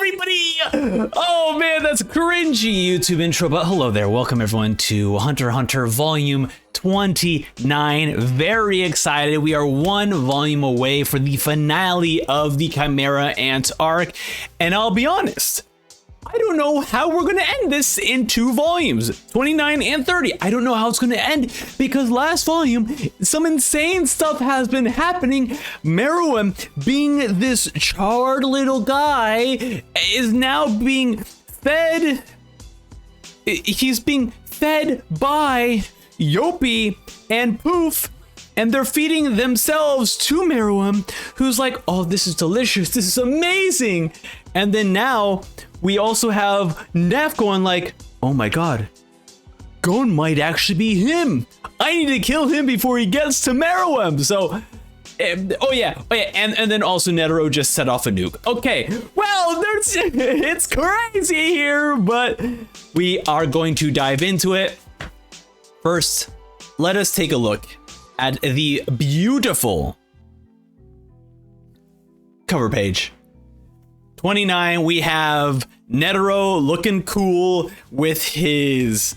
everybody! Oh man, that's cringy YouTube intro, but hello there. Welcome everyone to Hunter x Hunter Volume 29. Very excited. We are one volume away for the finale of the Chimera Ant arc, and I'll be honest, I don't know how we're going to end this in 2 volumes, 29 and 30. I don't know how it's going to end because last volume, some insane stuff has been happening. Meruem, being this charred little guy, is now being fed. He's being fed by Youpi and Poof, and they're feeding themselves to Meruem, who's like, oh, this is delicious. This is amazing. And then now we also have Neff going like, oh my god, Gon might actually be him. I need to kill him before he gets to Meruem. So, oh yeah, and then also Netero just set off a nuke. Okay, well, it's crazy here, but we are going to dive into it. First, let us take a look at the beautiful cover page. 29, we have Netero looking cool with his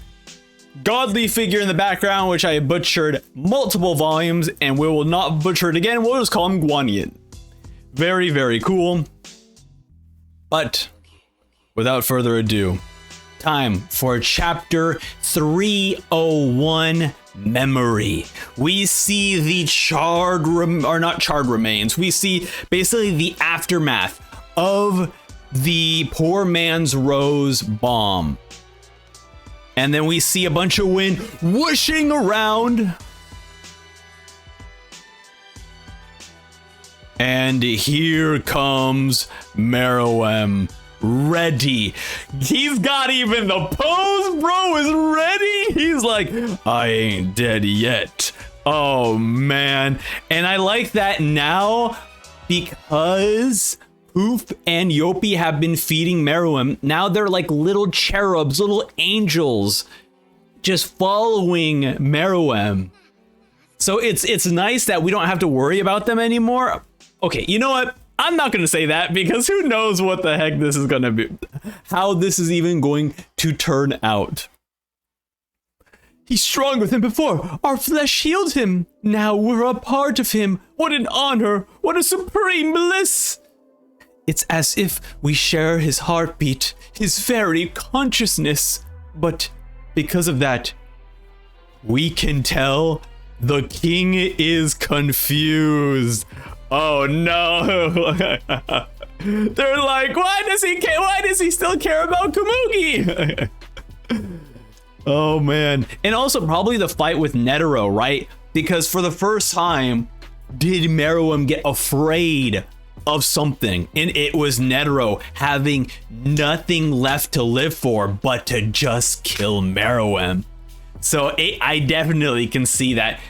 godly figure in the background, which I butchered multiple volumes, and we will not butcher it again. We'll just call him Guanyin. Very, very cool. But without further ado, time for chapter 301, Memory. We see the not charred remains. We see basically the aftermath of the Poor Man's Rose bomb. And then we see a bunch of wind whooshing around. And here comes Meruem, ready. He's got even the pose, bro, is ready. He's like, I ain't dead yet. Oh man. And I like that now because Poof and Youpi have been feeding Meruem. Now they're like little cherubs, little angels, just following Meruem. So it's nice that we don't have to worry about them anymore. Okay, you know what? I'm not going to say that because who knows what the heck this is going to be, how this is even going to turn out. He's stronger than before. Our flesh healed him. Now we're a part of him. What an honor. What a supreme bliss. It's as if we share his heartbeat, his very consciousness. But because of that, we can tell the king is confused. Oh no. They're like, why does he still care about Komugi? Oh man. And also probably the fight with Netero, right? Because for the first time, did Meruem get afraid of something, and it was Netero having nothing left to live for but to just kill Meruem. So I definitely can see that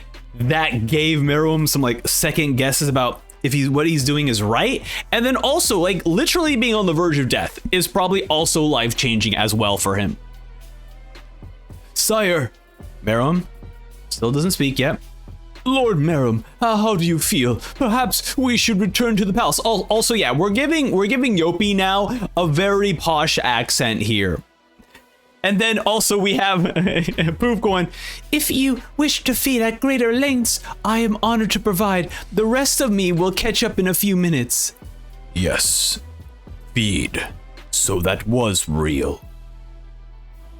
gave Meruem some like second guesses about if what he's doing is right, and then also like literally being on the verge of death is probably also life-changing as well for him. Sire, Meruem still doesn't speak yet. Lord Meruem, how do you feel? Perhaps we should return to the palace. Also, yeah, we're giving Youpi now a very posh accent here. And then also we have Poof going, if you wish to feed at greater lengths, I am honored to provide. The rest of me will catch up in a few minutes. Yes, feed. So that was real.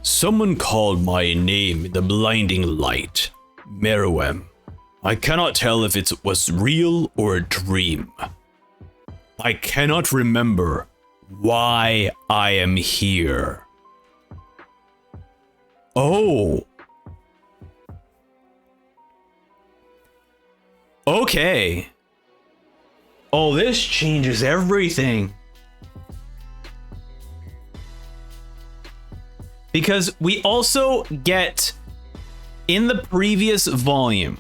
Someone called my name in the blinding light. Meruem. I cannot tell if it was real or a dream. I cannot remember why I am here. Oh. Okay. Oh, this changes everything. Because we also get, in the previous volume,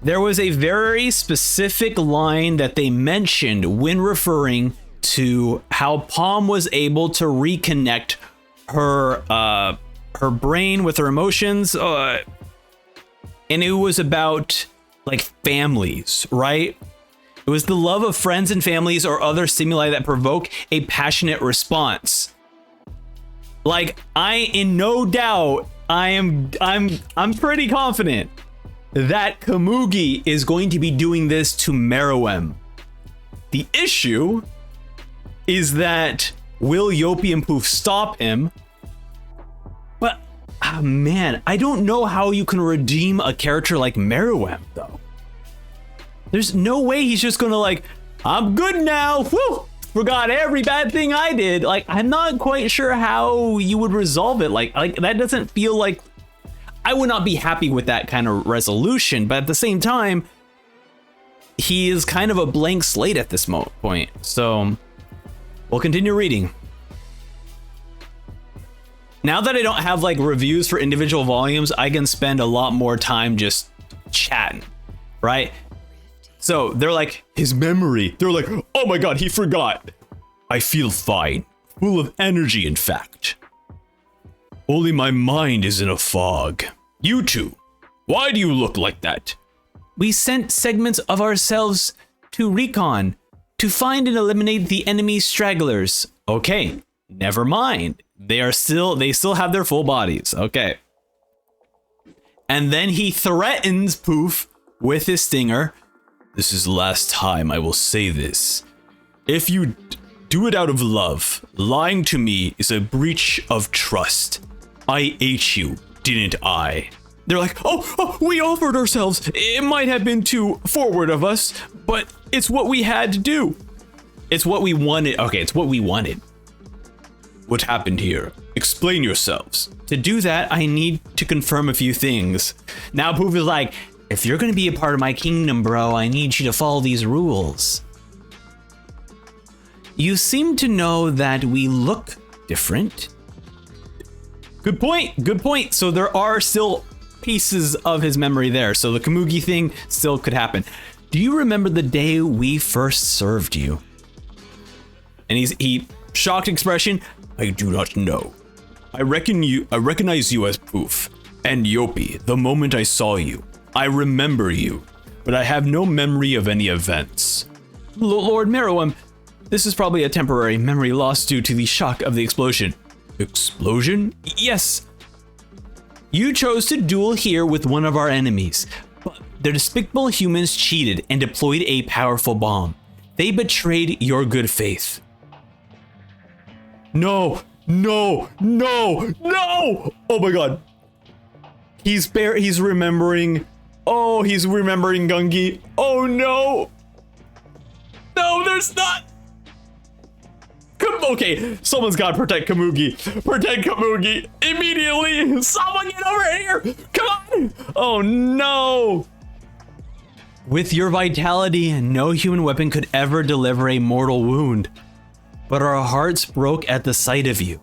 there was a very specific line that they mentioned when referring to how Palm was able to reconnect her brain with her emotions, and it was about like families, right? It was the love of friends and families or other stimuli that provoke a passionate response. Like, in no doubt, I'm pretty confident that Komugi is going to be doing this to Meruem. The issue is that will Yopi and Poof stop him? But man, I don't know how you can redeem a character like Meruem though. There's no way he's just gonna like, I'm good now. Woo! Forgot every bad thing I did. Like, I'm not quite sure how you would resolve it. Like that doesn't feel like, I would not be happy with that kind of resolution, but at the same time, he is kind of a blank slate at this point. So we'll continue reading. Now that I don't have like reviews for individual volumes, I can spend a lot more time just chatting, right? So they're like, his memory. They're like, oh my God, he forgot. I feel fine, full of energy, in fact. Only my mind is in a fog. You two, why do you look like that? We sent segments of ourselves to recon to find and eliminate the enemy stragglers. Okay, never mind. They still have their full bodies. Okay. And then he threatens Poof with his stinger. This is the last time I will say this. If you do it out of love, lying to me is a breach of trust. I ate you, didn't I? They're like, oh, we offered ourselves. It might have been too forward of us, but it's what we had to do. It's what we wanted. Okay, it's what we wanted. What happened here? Explain yourselves. To do that, I need to confirm a few things. Now Poof is like, if you're gonna be a part of my kingdom, bro, I need you to follow these rules. You seem to know that we look different. Good point, good point. So there are still pieces of his memory there. So the Komugi thing still could happen. Do you remember the day we first served you? And he shocked expression. I do not know. I recognize you as Poof and Yopi the moment I saw you. I remember you, but I have no memory of any events. Lord Meruem, this is probably a temporary memory loss due to the shock of the explosion. Explosion? Yes. You chose to duel here with one of our enemies, but the despicable humans cheated and deployed a powerful bomb. They betrayed your good faith. No, no, no, no! Oh my God. He's remembering. Oh, he's remembering Gungi. Oh no. No, there's not. Okay, someone's got to protect Komugi. Protect Komugi immediately. Someone get over here. Come on. Oh no. With your vitality, no human weapon could ever deliver a mortal wound. But our hearts broke at the sight of you.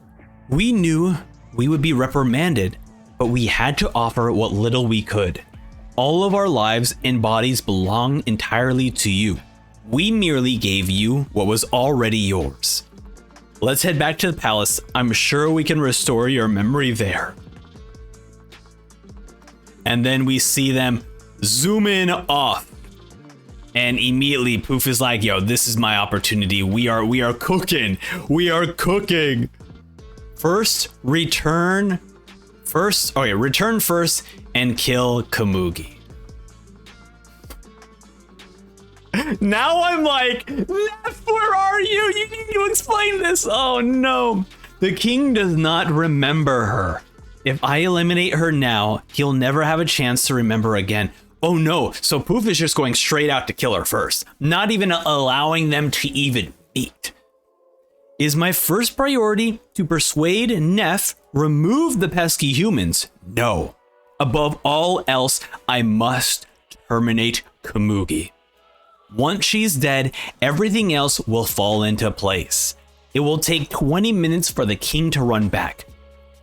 We knew we would be reprimanded, but we had to offer what little we could. All of our lives and bodies belong entirely to you. We merely gave you what was already yours. Let's head back to the palace. I'm sure we can restore your memory there. And then we see them zoom in off. And immediately Poof is like, yo, this is my opportunity. We are cooking. We are cooking. Return first and kill Komugi. Now I'm like, Neff, where are you? You need to explain this. Oh no. The king does not remember her. If I eliminate her now, he'll never have a chance to remember again. Oh no, so Poof is just going straight out to kill her first, not even allowing them to even meet. Is my first priority to persuade Neff remove the pesky humans? No. Above all else, I must terminate Komugi. Once she's dead, everything else will fall into place. It will take 20 minutes for the king to run back.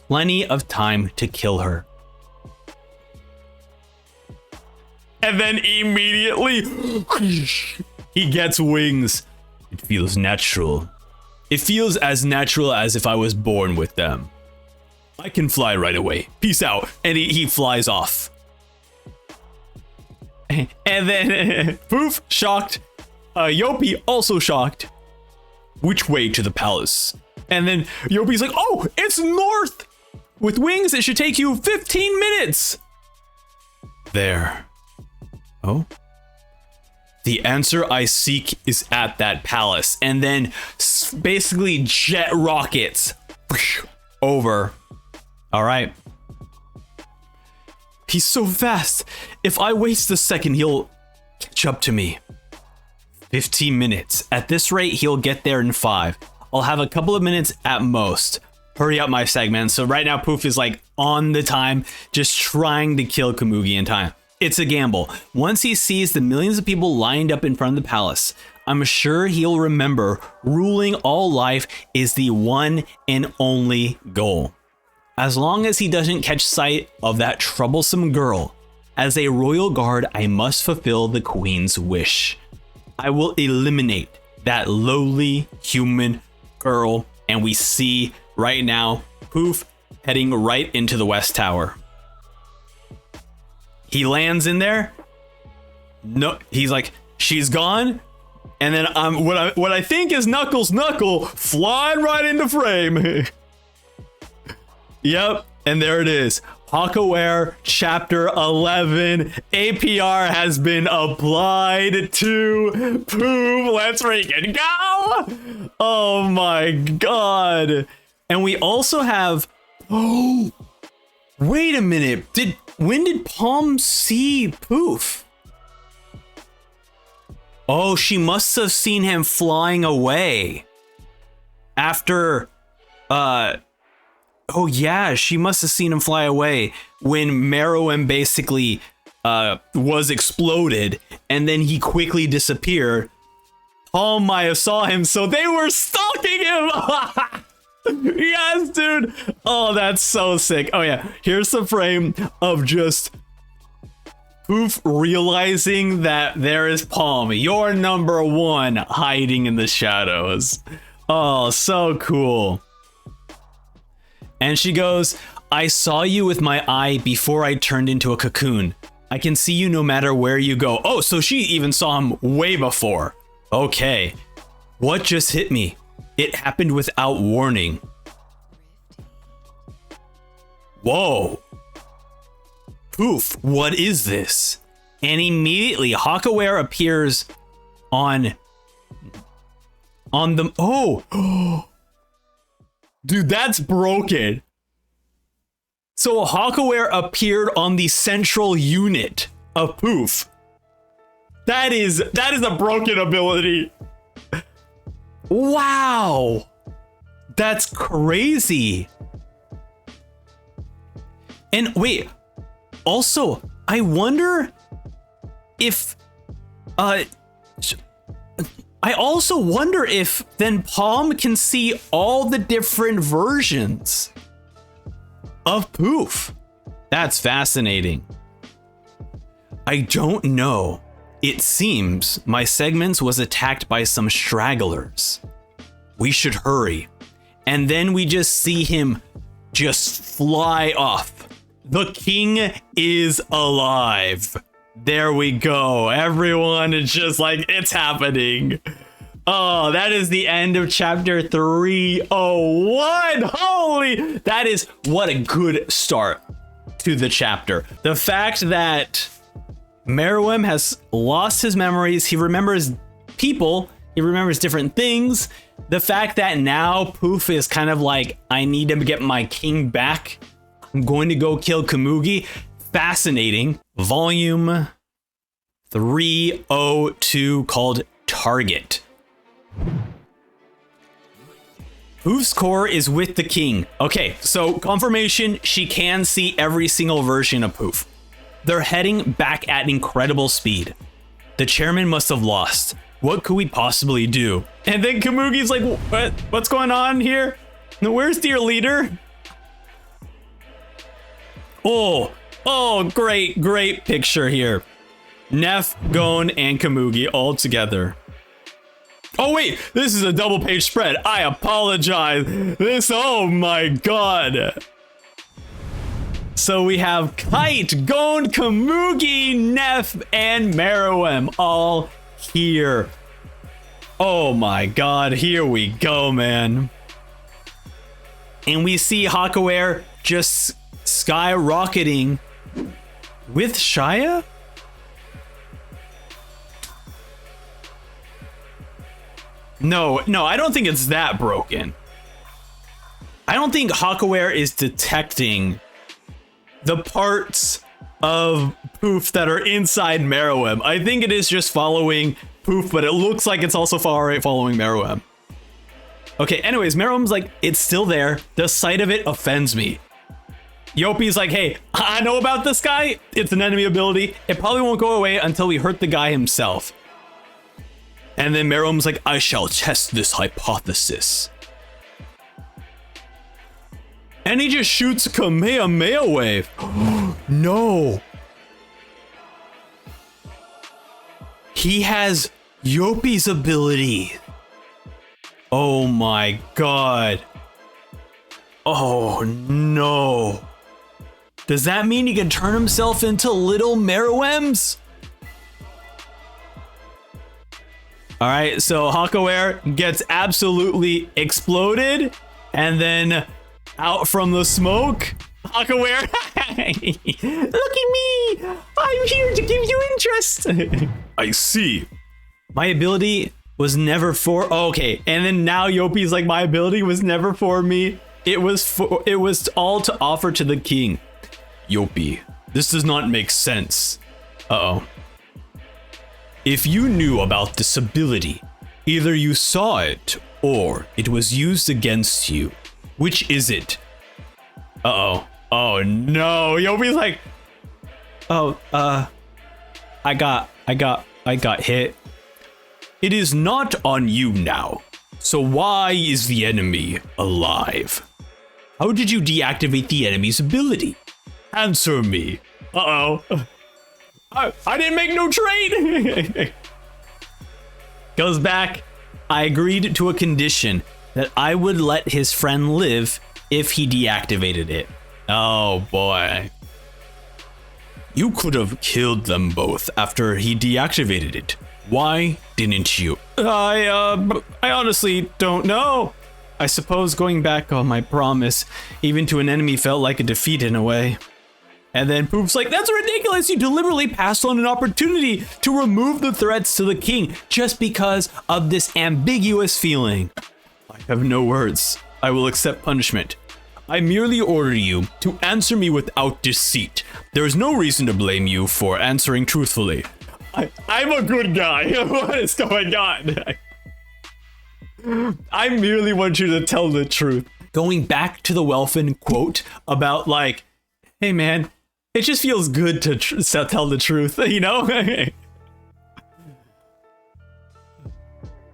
Plenty of time to kill her. And then immediately, he gets wings. It feels natural. It feels as natural as if I was born with them. I can fly right away. Peace out. And he flies off. And then Poof, shocked, Yopi, also shocked. Which way to the palace? And then Yopi's like, oh, it's north! With wings, it should take you 15 minutes! There. Oh? The answer I seek is at that palace. And then basically jet rockets over. All right. He's so fast. If I waste a second, he'll catch up to me. 15 minutes. At this rate, he'll get there in 5. I'll have a couple of minutes at most. Hurry up my segment. So right now, Poof is like on the time, just trying to kill Komugi in time. It's a gamble. Once he sees the millions of people lined up in front of the palace, I'm sure he'll remember ruling all life is the one and only goal. As long as he doesn't catch sight of that troublesome girl, as a royal guard, I must fulfill the queen's wish. I will eliminate that lowly human girl, and we see right now Poof heading right into the West Tower. He lands in there. No, he's like, she's gone. And then what I think is Knuckles Knuckle flying right into frame. Yep, and there it is. HawkAware Chapter 11. APR has been applied to Poof. Let's freaking go! Oh my god. And we also have... Oh, wait a minute. When did Palm see Poof? Oh, she must have seen him flying away. After... Oh yeah, she must have seen him fly away when Meruem basically was exploded, and then he quickly disappeared. Palm Maya saw him, so they were stalking him. Yes, dude. Oh, that's so sick. Oh yeah, here's the frame of just Poof realizing that there is Palm, your number one, hiding in the shadows. Oh, so cool. And she goes, I saw you with my eye before I turned into a cocoon. I can see you no matter where you go. Oh, so she even saw him way before. Okay. What just hit me? It happened without warning. Whoa. Poof, what is this? And immediately HawkAware appears on the... Oh! Dude, that's broken. So HawkAware appeared on the central unit of Poof. That is a broken ability. Wow. That's crazy. And wait, also, I wonder if I also wonder if then Palm can see all the different versions of Poof. That's fascinating. I don't know. It seems my segments was attacked by some stragglers. We should hurry. And then we just see him just fly off. The king is alive. There we go. Everyone is just like, it's happening. Oh, that is the end of chapter 301. Holy, that is what a good start to the chapter. The fact that Meruem has lost his memories, he remembers people, he remembers different things. The fact that now Poof is kind of like, I need to get my king back. I'm going to go kill Komugi. Fascinating. Volume 302 called Target. Poof's core is with the king. Okay, so confirmation, she can see every single version of Poof. They're heading back at incredible speed. The chairman must have lost. What could we possibly do? And then Komugi's like, what's going on here? Where's dear leader? Oh, great picture here. Neff, Gon, and Komugi all together. Oh wait, this is a double page spread. I apologize. Oh my god. So we have Kite, Gon, Komugi, Neff, and Meruem all here. Oh my god, here we go, man. And we see Hakuer just skyrocketing with Shia? No, I don't think it's that broken. I don't think Hakuer is detecting the parts of Poof that are inside Meruem. I think it is just following Poof, but it looks like it's also following Meruem. Okay, anyways, Meruem's like, it's still there. The sight of it offends me. Yopi's like, hey, I know about this guy. It's an enemy ability. It probably won't go away until we hurt the guy himself. And then Meruem's like, I shall test this hypothesis. And he just shoots a Kamehameha wave. No. He has Yopi's ability. Oh my god. Oh no. Does that mean he can turn himself into little Meruems? Alright, so Hakuer gets absolutely exploded, and then out from the smoke, Hakuer, look at me! I'm here to give you interest! I see. My ability was never for, oh, okay, and then now Yopi's like, my ability was never for me. It was all to offer to the king. Yopi, this does not make sense. Uh-oh. If you knew about this ability, either you saw it or it was used against you. Which is it? Uh-oh. Oh no. Yopi's like, oh, I got hit. It is not on you now. So why is the enemy alive? How did you deactivate the enemy's ability? Answer me. Uh-oh. I didn't make no trade. Goes back. I agreed to a condition that I would let his friend live if he deactivated it. Oh boy. You could have killed them both after he deactivated it. Why didn't you? I honestly don't know. I suppose going back on my promise, even to an enemy, felt like a defeat in a way. And then Poof's like, that's ridiculous. You deliberately passed on an opportunity to remove the threats to the king just because of this ambiguous feeling. I have no words. I will accept punishment. I merely order you to answer me without deceit. There is no reason to blame you for answering truthfully. I'm a good guy. What is going on? I merely want you to tell the truth. Going back to the Welfin quote about like, hey man, it just feels good to tell the truth, you know?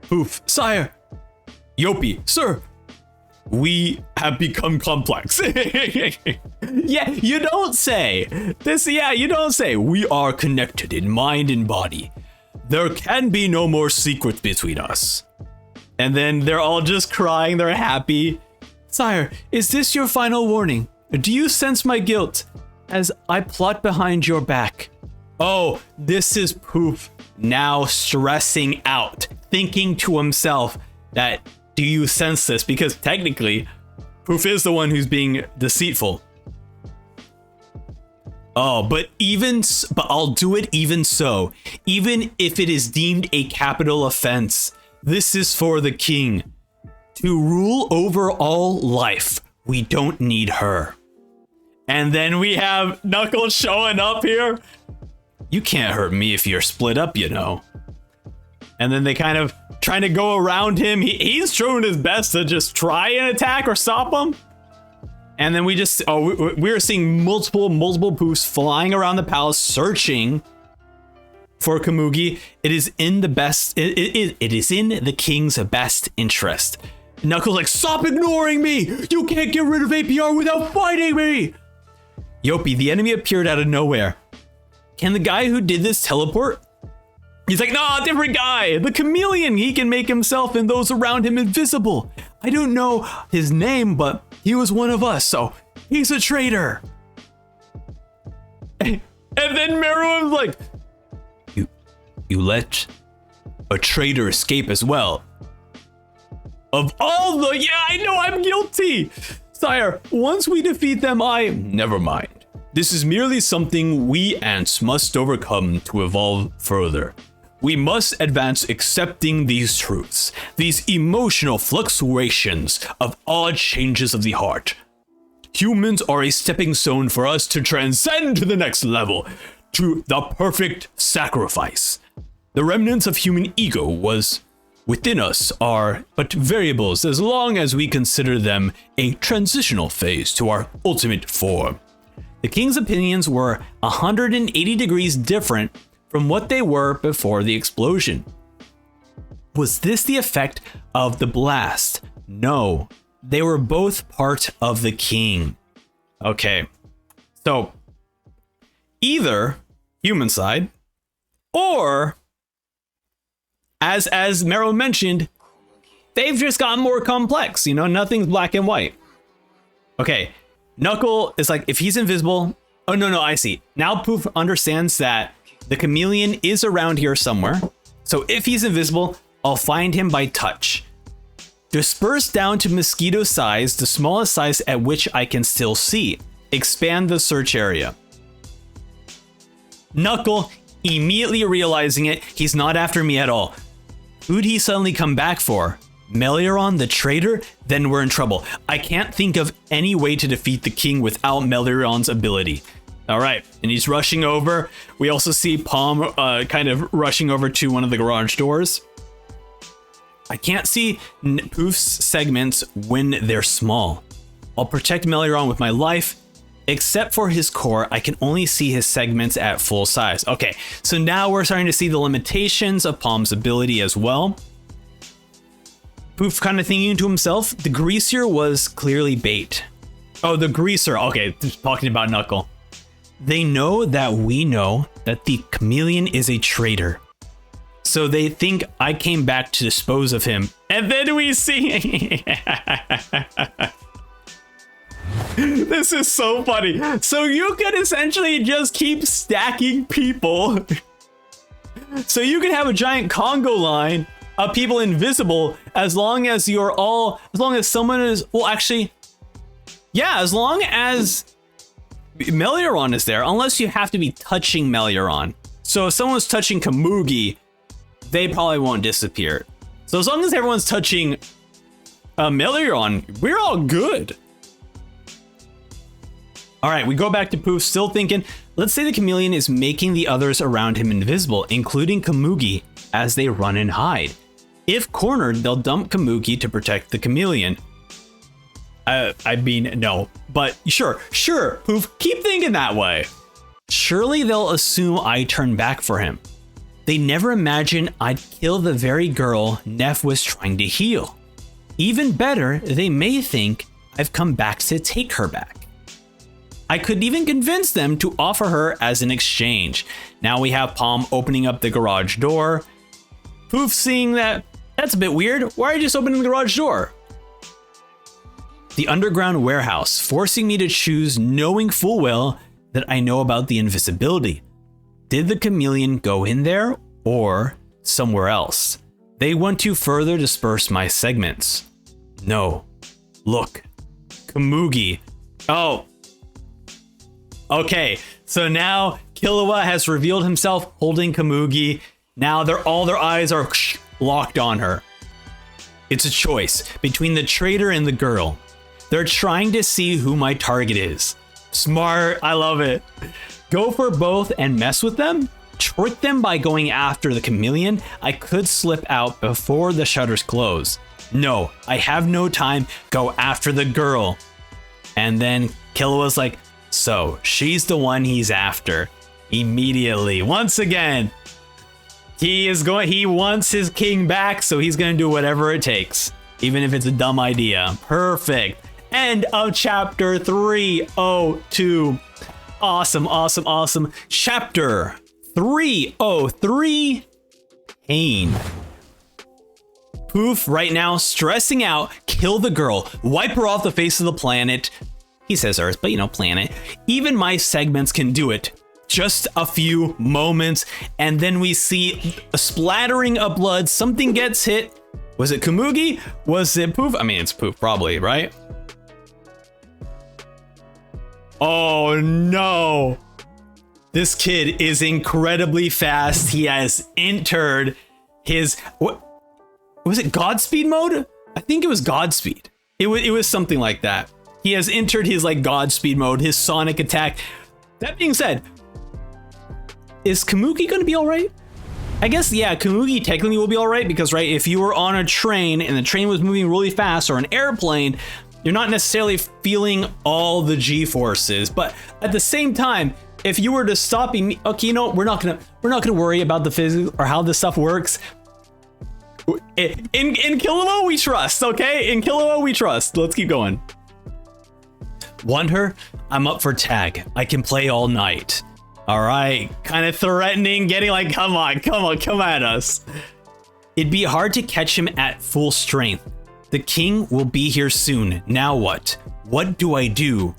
Poof, sire. Yopi, sir. We have become complex. Yeah, you don't say. You don't say. We are connected in mind and body. There can be no more secrets between us. And then they're all just crying, they're happy. Sire, is this your final warning? Do you sense my guilt as I plot behind your back? Oh, this is Poof now stressing out, thinking to himself that, do you sense this? Because technically, Poof is the one who's being deceitful. Oh, but I'll do it even so. Even if it is deemed a capital offense, this is for the king. To rule over all life, we don't need her. And then we have Knuckles showing up here. You can't hurt me if you're split up, you know. And then they kind of trying to go around him. He's trying his best to just try and attack or stop him. And then we're seeing multiple Poofs flying around the palace searching for Komugi. It is in the best. It is in the king's best interest. Knuckles like, stop ignoring me. You can't get rid of APR without fighting me. Yopi, the enemy appeared out of nowhere. Can the guy who did this teleport? He's like, nah, different guy. The chameleon. He can make himself and those around him invisible. I don't know his name, but he was one of us, so he's a traitor. And then Meruem's like, you let a traitor escape as well. Of all the... Yeah, I know I'm guilty! Sire, once we defeat them, Never mind. This is merely something we ants must overcome to evolve further. We must advance accepting these truths, these emotional fluctuations of odd changes of the heart. Humans are a stepping stone for us to transcend to the next level, to the perfect sacrifice. The remnants of human ego was within us are but variables as long as we consider them a transitional phase to our ultimate form. The king's opinions were 180 degrees different from what they were before the explosion. Was this the effect of the blast? No, they were both part of the king. Okay, so either human side or, as Mero mentioned, they've just gotten more complex. You know, nothing's black and white. Okay, Knuckle is like, if he's invisible, oh no, I see. Now Poof understands that the chameleon is around here somewhere. So if he's invisible, I'll find him by touch. Disperse down to mosquito size, the smallest size at which I can still see. Expand the search area. Knuckle, immediately realizing it, he's not after me at all. Who'd he suddenly come back for? Meliaron the traitor? Then we're in trouble. I can't think of any way to defeat the king without Meliaron's ability. All right, and he's rushing over. We also see Palm kind of rushing over to one of the garage doors. I can't see Poof's segments when they're small. I'll protect Meliaron with my life. Except for his core, I can only see his segments at full size. Okay, so now we're starting to see the limitations of Palm's ability as well. Poof kind of thinking to himself, the greaser was clearly bait. Oh, the greaser. Okay, talking about Knuckle. They know that we know that the chameleon is a traitor. So they think I came back to dispose of him. And then we see... This is so funny. So you can essentially just keep stacking people. So you can have a giant Congo line of people invisible as long as someone is, well, actually, yeah, as long as Meliaron is there, unless you have to be touching Meliaron. So if someone's touching Komugi, they probably won't disappear. So as long as everyone's touching Meliaron, we're all good. All right, we go back to Poof, still thinking, let's say the chameleon is making the others around him invisible, including Komugi, as they run and hide. If cornered, they'll dump Komugi to protect the chameleon. I mean, no, but sure, Poof, keep thinking that way. Surely they'll assume I turn back for him. They never imagine I'd kill the very girl Neff was trying to heal. Even better, they may think I've come back to take her back. I could even convince them to offer her as an exchange. Now we have Palm opening up the garage door. Poof seeing that's a bit weird. Why are you just opening the garage door? The underground warehouse, forcing me to choose, knowing full well that I know about the invisibility. Did the chameleon go in there or somewhere else? They want to further disperse my segments. No. Look. Komugi. Oh. Okay, so now Killua has revealed himself holding Komugi. Now all their eyes are locked on her. It's a choice between the traitor and the girl. They're trying to see who my target is. Smart, I love it. Go for both and mess with them? Trick them by going after the chameleon? I could slip out before the shutters close. No, I have no time. Go after the girl. And then Killua's like, so she's the one he's after. Immediately, once again, he wants his king back, so he's gonna do whatever it takes, even if it's a dumb idea. Perfect. End of chapter 302. Awesome. Chapter 303. Pain. Poof right now stressing out. Kill the girl. Wipe her off the face of the planet. He says Earth, but planet. Even my segments can do it. just a few moments, and then we see a splattering of blood. Something gets hit. Was it Komugi? Was it Poof? I mean, it's Poof, probably, right? Oh no. This kid is incredibly fast. He has entered his, what was it, Godspeed mode? I think it was Godspeed. It was something like that. He has entered his like Godspeed mode, his sonic attack. That being said, is Komugi going to be all right? I guess, yeah, Komugi technically will be all right because, right, if you were on a train and the train was moving really fast, or an airplane, you're not necessarily feeling all the G-forces. But at the same time, if you were to stop me, okay, you know, we're not gonna worry about the physics or how this stuff works. In Killua we trust, okay? In Killua we trust. Let's keep going. Want her? I'm up for tag. I can play all night. All right, kind of threatening, getting like, come on, come at us. It'd be hard to catch him at full strength. The king will be here soon. Now what? What do I do?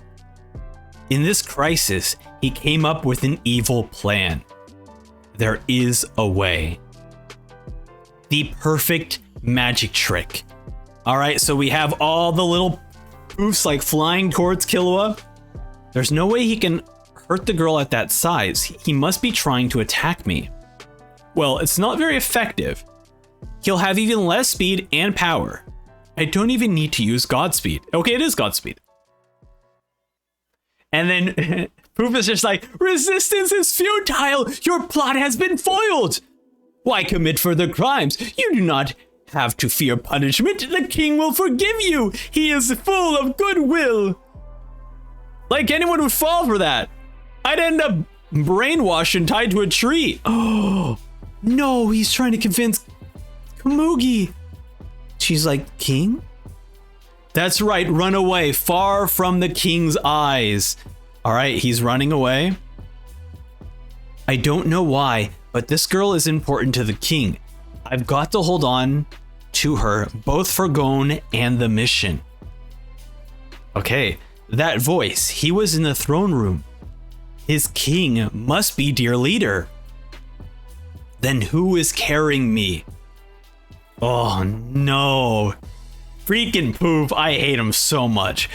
In this crisis, he came up with an evil plan. There is a way. The perfect magic trick. All right, so we have all the little poofs like flying towards Killua. There's no way he can hurt the girl at that size. He must be trying to attack me. Well, it's not very effective. He'll have even less speed and power. I don't even need to use Godspeed. Okay, it is Godspeed. And then Poof is just like, resistance is futile. Your plot has been foiled. Why commit further crimes? You do not have to fear punishment. The king will forgive you. He is full of goodwill. Like anyone would fall for that. I'd end up brainwashed and tied to a tree. Oh, no, he's trying to convince Komugi. She's like, king? That's right, run away, far from the king's eyes. All right, he's running away. I don't know why, but this girl is important to the king. I've got to hold on to her, both for Gon and the mission. Okay, that voice, he was in the throne room. His king must be dear leader. Then who is carrying me? Oh no. Freaking Poof, I hate him so much.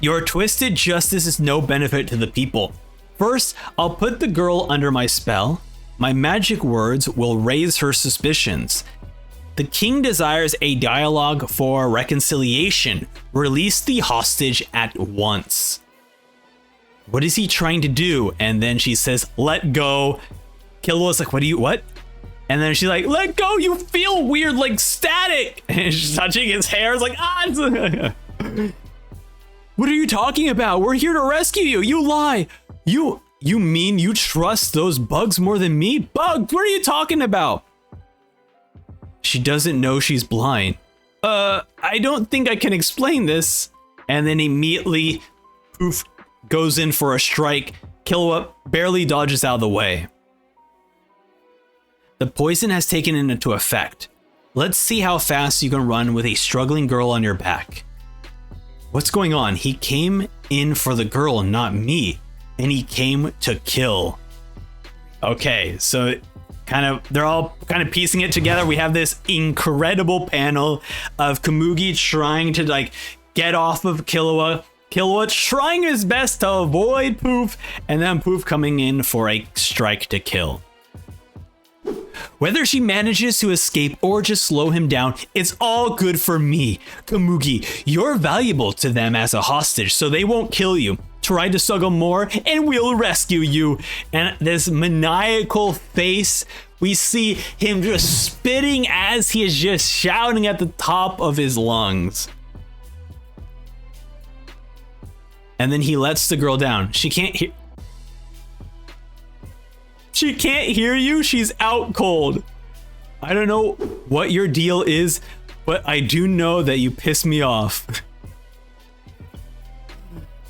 Your twisted justice is no benefit to the people. First, I'll put the girl under my spell. My magic words will raise her suspicions. The king desires a dialogue for reconciliation. Release the hostage at once. What is he trying to do? And then she says, let go. Killua's like, what? And then she's like, let go, you feel weird, like static. And she's touching his hair. It's like, ah. What are you talking about? We're here to rescue you. You lie. You mean you trust those bugs more than me? Bugs, what are you talking about? She doesn't know she's blind. I don't think I can explain this. And then immediately, Poof goes in for a strike. Killua barely dodges out of the way. The poison has taken into effect. Let's see how fast you can run with a struggling girl on your back. What's going on? He came in for the girl, not me. And he came to kill. Okay, so they're all kind of piecing it together. We have this incredible panel of Komugi trying to like get off of Killua. Killua trying his best to avoid Poof, and then Poof coming in for a strike to kill. Whether she manages to escape or just slow him down, it's all good for me. Komugi, you're valuable to them as a hostage, so they won't kill you. Try to struggle more and we'll rescue you. And this maniacal face, we see him just spitting as he is just shouting at the top of his lungs. And then he lets the girl down. She can't hear. She can't hear you. She's out cold. I don't know what your deal is, but I do know that you piss me off.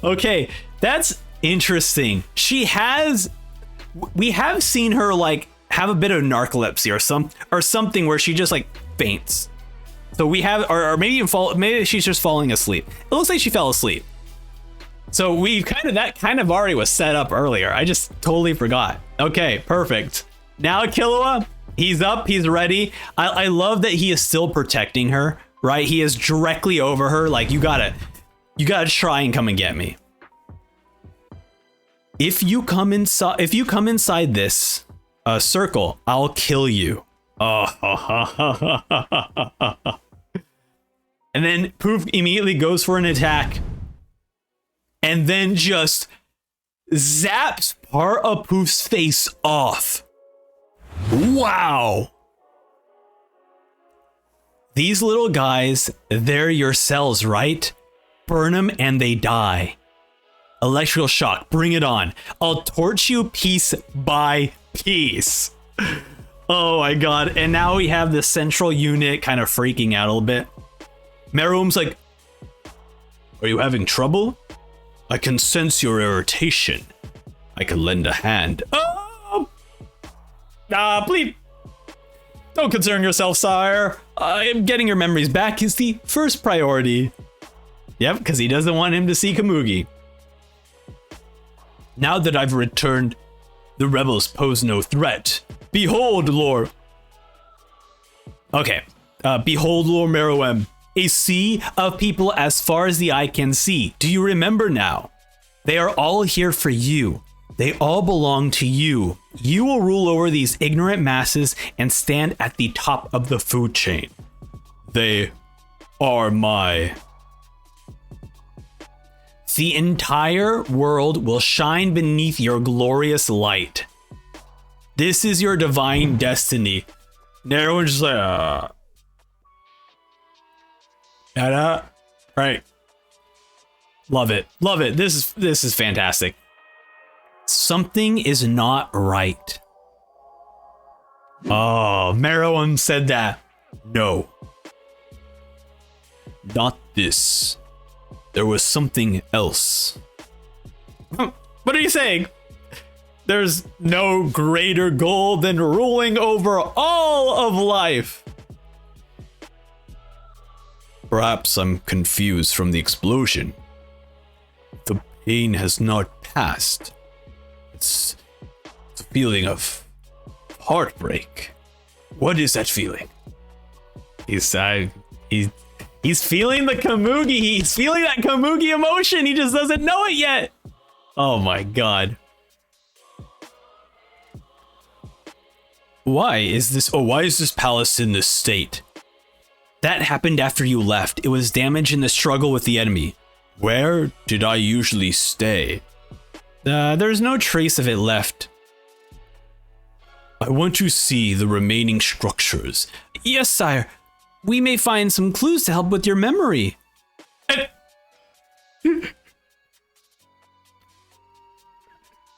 Okay, that's interesting. We have seen her like have a bit of narcolepsy or something where she just like faints. So we have, or maybe even maybe she's just falling asleep. It looks like she fell asleep. So that kind of already was set up earlier. I just totally forgot. Okay, perfect. Now Killua, he's up, he's ready. I love that he is still protecting her, right? He is directly over her. Like, you gotta try and come and get me. If you come inside this circle, I'll kill you. Oh. And then Poof immediately goes for an attack. And then just zaps part of Poof's face off. Wow. These little guys, they're your cells, right? Burn them and they die. Electrical shock, bring it on. I'll torch you piece by piece. Oh my god. And now we have the central unit kind of freaking out a little bit. Meruem's like, are you having trouble? I can sense your irritation. I can lend a hand. Oh! Please. Don't concern yourself, sire. Getting your memories back is the first priority. Yep, because he doesn't want him to see Komugi. Now that I've returned, the rebels pose no threat. Behold, Lord. Okay. Behold, Lord Meruem. A sea of people as far as the eye can see. Do you remember now? They are all here for you. They all belong to you. You will rule over these ignorant masses and stand at the top of the food chain. They are my... The entire world will shine beneath your glorious light. This is your divine destiny. And everyone's just like, right. Love it. Love it. This is fantastic. Something is not right. Oh, Meruem said that. No. Not this. There was something else. What are you saying? There's no greater goal than ruling over all of life. Perhaps I'm confused from the explosion. The pain has not passed. It's a feeling of heartbreak. What is that feeling? He's feeling the Komugi. He's feeling that Komugi emotion. He just doesn't know it yet. Oh my god. Why is this palace in this state? That happened after you left. It was damaged in the struggle with the enemy. Where did I usually stay? There's no trace of it left. I want to see the remaining structures. Yes, sire. We may find some clues to help with your memory. Poop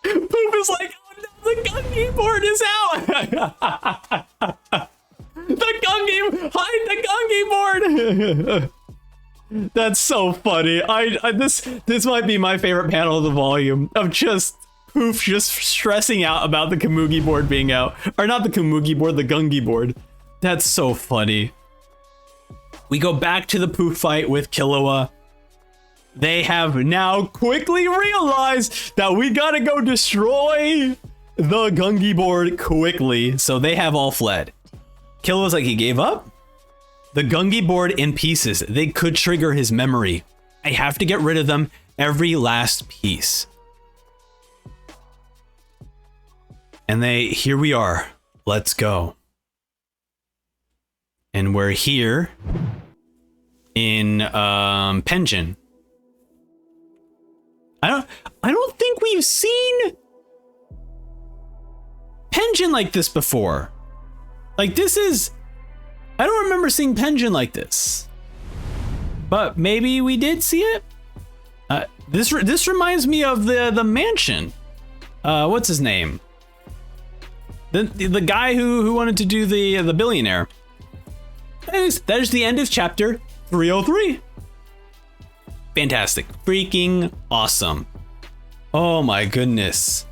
is like, oh no, the Gungi board is out. Hide the Gungi board. That's so funny. This might be my favorite panel of the volume, of just Poof just stressing out about the Komugi board being out. Or not the Komugi board, the Gungi board. That's so funny. We go back to the Poof fight with Killua. They have now quickly realized that we gotta go destroy the Gungi board quickly. So they have all fled. Killua's like, he gave up? The Gungi board in pieces. They could trigger his memory. I have to get rid of them, every last piece. And here we are. Let's go. And we're here in Penjin. I don't think we've seen Penjin like this before. Like, this is, I don't remember seeing Penjin like this, but maybe we did see it. This reminds me of the mansion. What's his name? The guy who wanted to do the billionaire. That is the end of chapter 303. Fantastic, freaking awesome. Oh my goodness.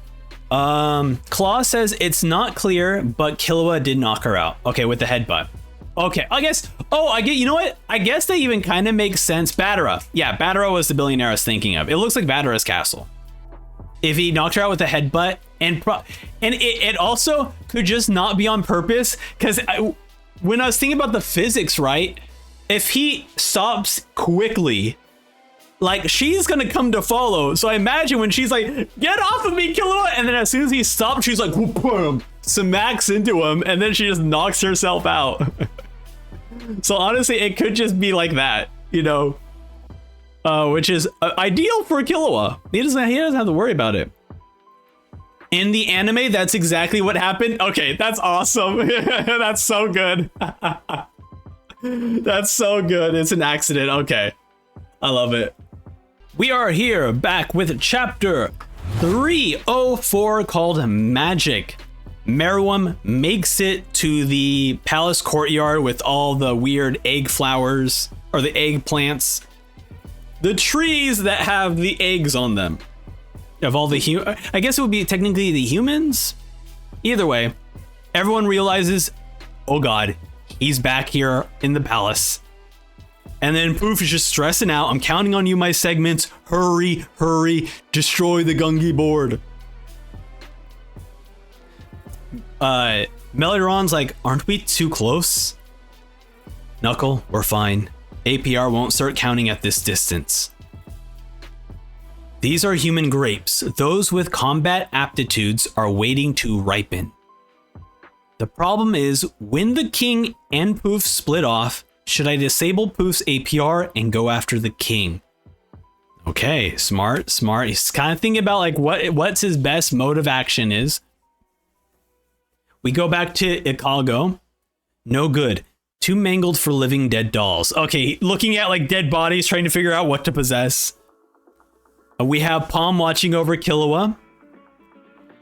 Claw says it's not clear, but Killua did knock her out. Okay, with the headbutt. Okay, I guess. Oh, I get. You know what? I guess they even kind of make sense. Badara. Yeah, Badara was the billionaire I was thinking of. It looks like Badara's castle. If he knocked her out with a headbutt, and it also could just not be on purpose, because when I was thinking about the physics, right? If he stops quickly, like, she's gonna come to follow. So I imagine when she's like, "Get off of me, Killua!" And then as soon as he stops, she's like, boom, smacks into him, and then she just knocks herself out. So honestly, it could just be like that, you know, which is ideal for Killua. He doesn't have to worry about it. In the anime, that's exactly what happened. Okay, that's awesome. That's so good. That's so good. It's an accident. Okay, I love it. We are here back with chapter 304 called Magic. Meruem makes it to the palace courtyard with all the weird egg flowers, or the egg plants. The trees that have the eggs on them. Of all the I guess it would be technically the humans? Either way, everyone realizes, oh god, he's back here in the palace. And then Poof is just stressing out. I'm counting on you, my segments. Hurry, hurry, destroy the Gungi board. Meloderon's like, aren't we too close? Knuckle, we're fine. APR won't start counting at this distance. These are human grapes. Those with combat aptitudes are waiting to ripen. The problem is, when the king and Poof split off, should I disable Poof's APR and go after the king? Okay, smart. He's kind of thinking about like what's his best mode of action is. We go back to Ikalgo. No good. Too mangled for living dead dolls. Okay, looking at like dead bodies, trying to figure out what to possess. We have Palm watching over Killua.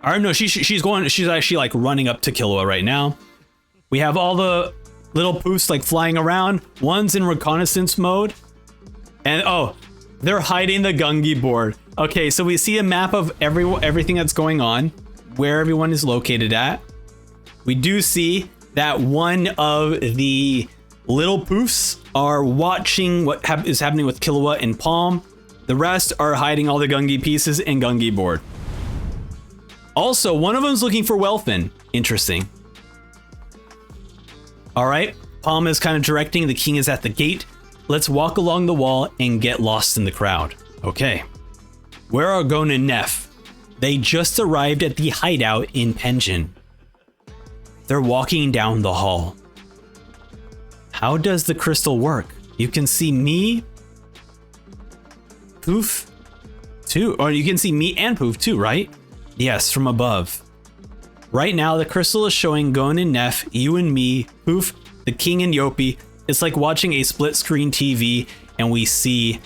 Or no, she's actually like running up to Killua right now. We have all the little Poofs like flying around. One's in reconnaissance mode. And oh, they're hiding the Gungi board. Okay, so we see a map of everything that's going on, where everyone is located at. We do see that one of the little Poofs are watching what is happening with Killua and Palm. The rest are hiding all the Gungi pieces and Gungi board. Also, one of them's looking for Welfin. Interesting. All right, Palm is kind of directing. The king is at the gate. Let's walk along the wall and get lost in the crowd. Okay. Where are Gon and Neff? They just arrived at the hideout in Penjin. They're walking down the hall. How does the crystal work? You can see me, Poof, too. Or you can see me and Poof too, right? Yes, from above. Right now, the crystal is showing Gon and Neff, you and me, Poof, the king and Yopi. It's like watching a split screen TV, and we see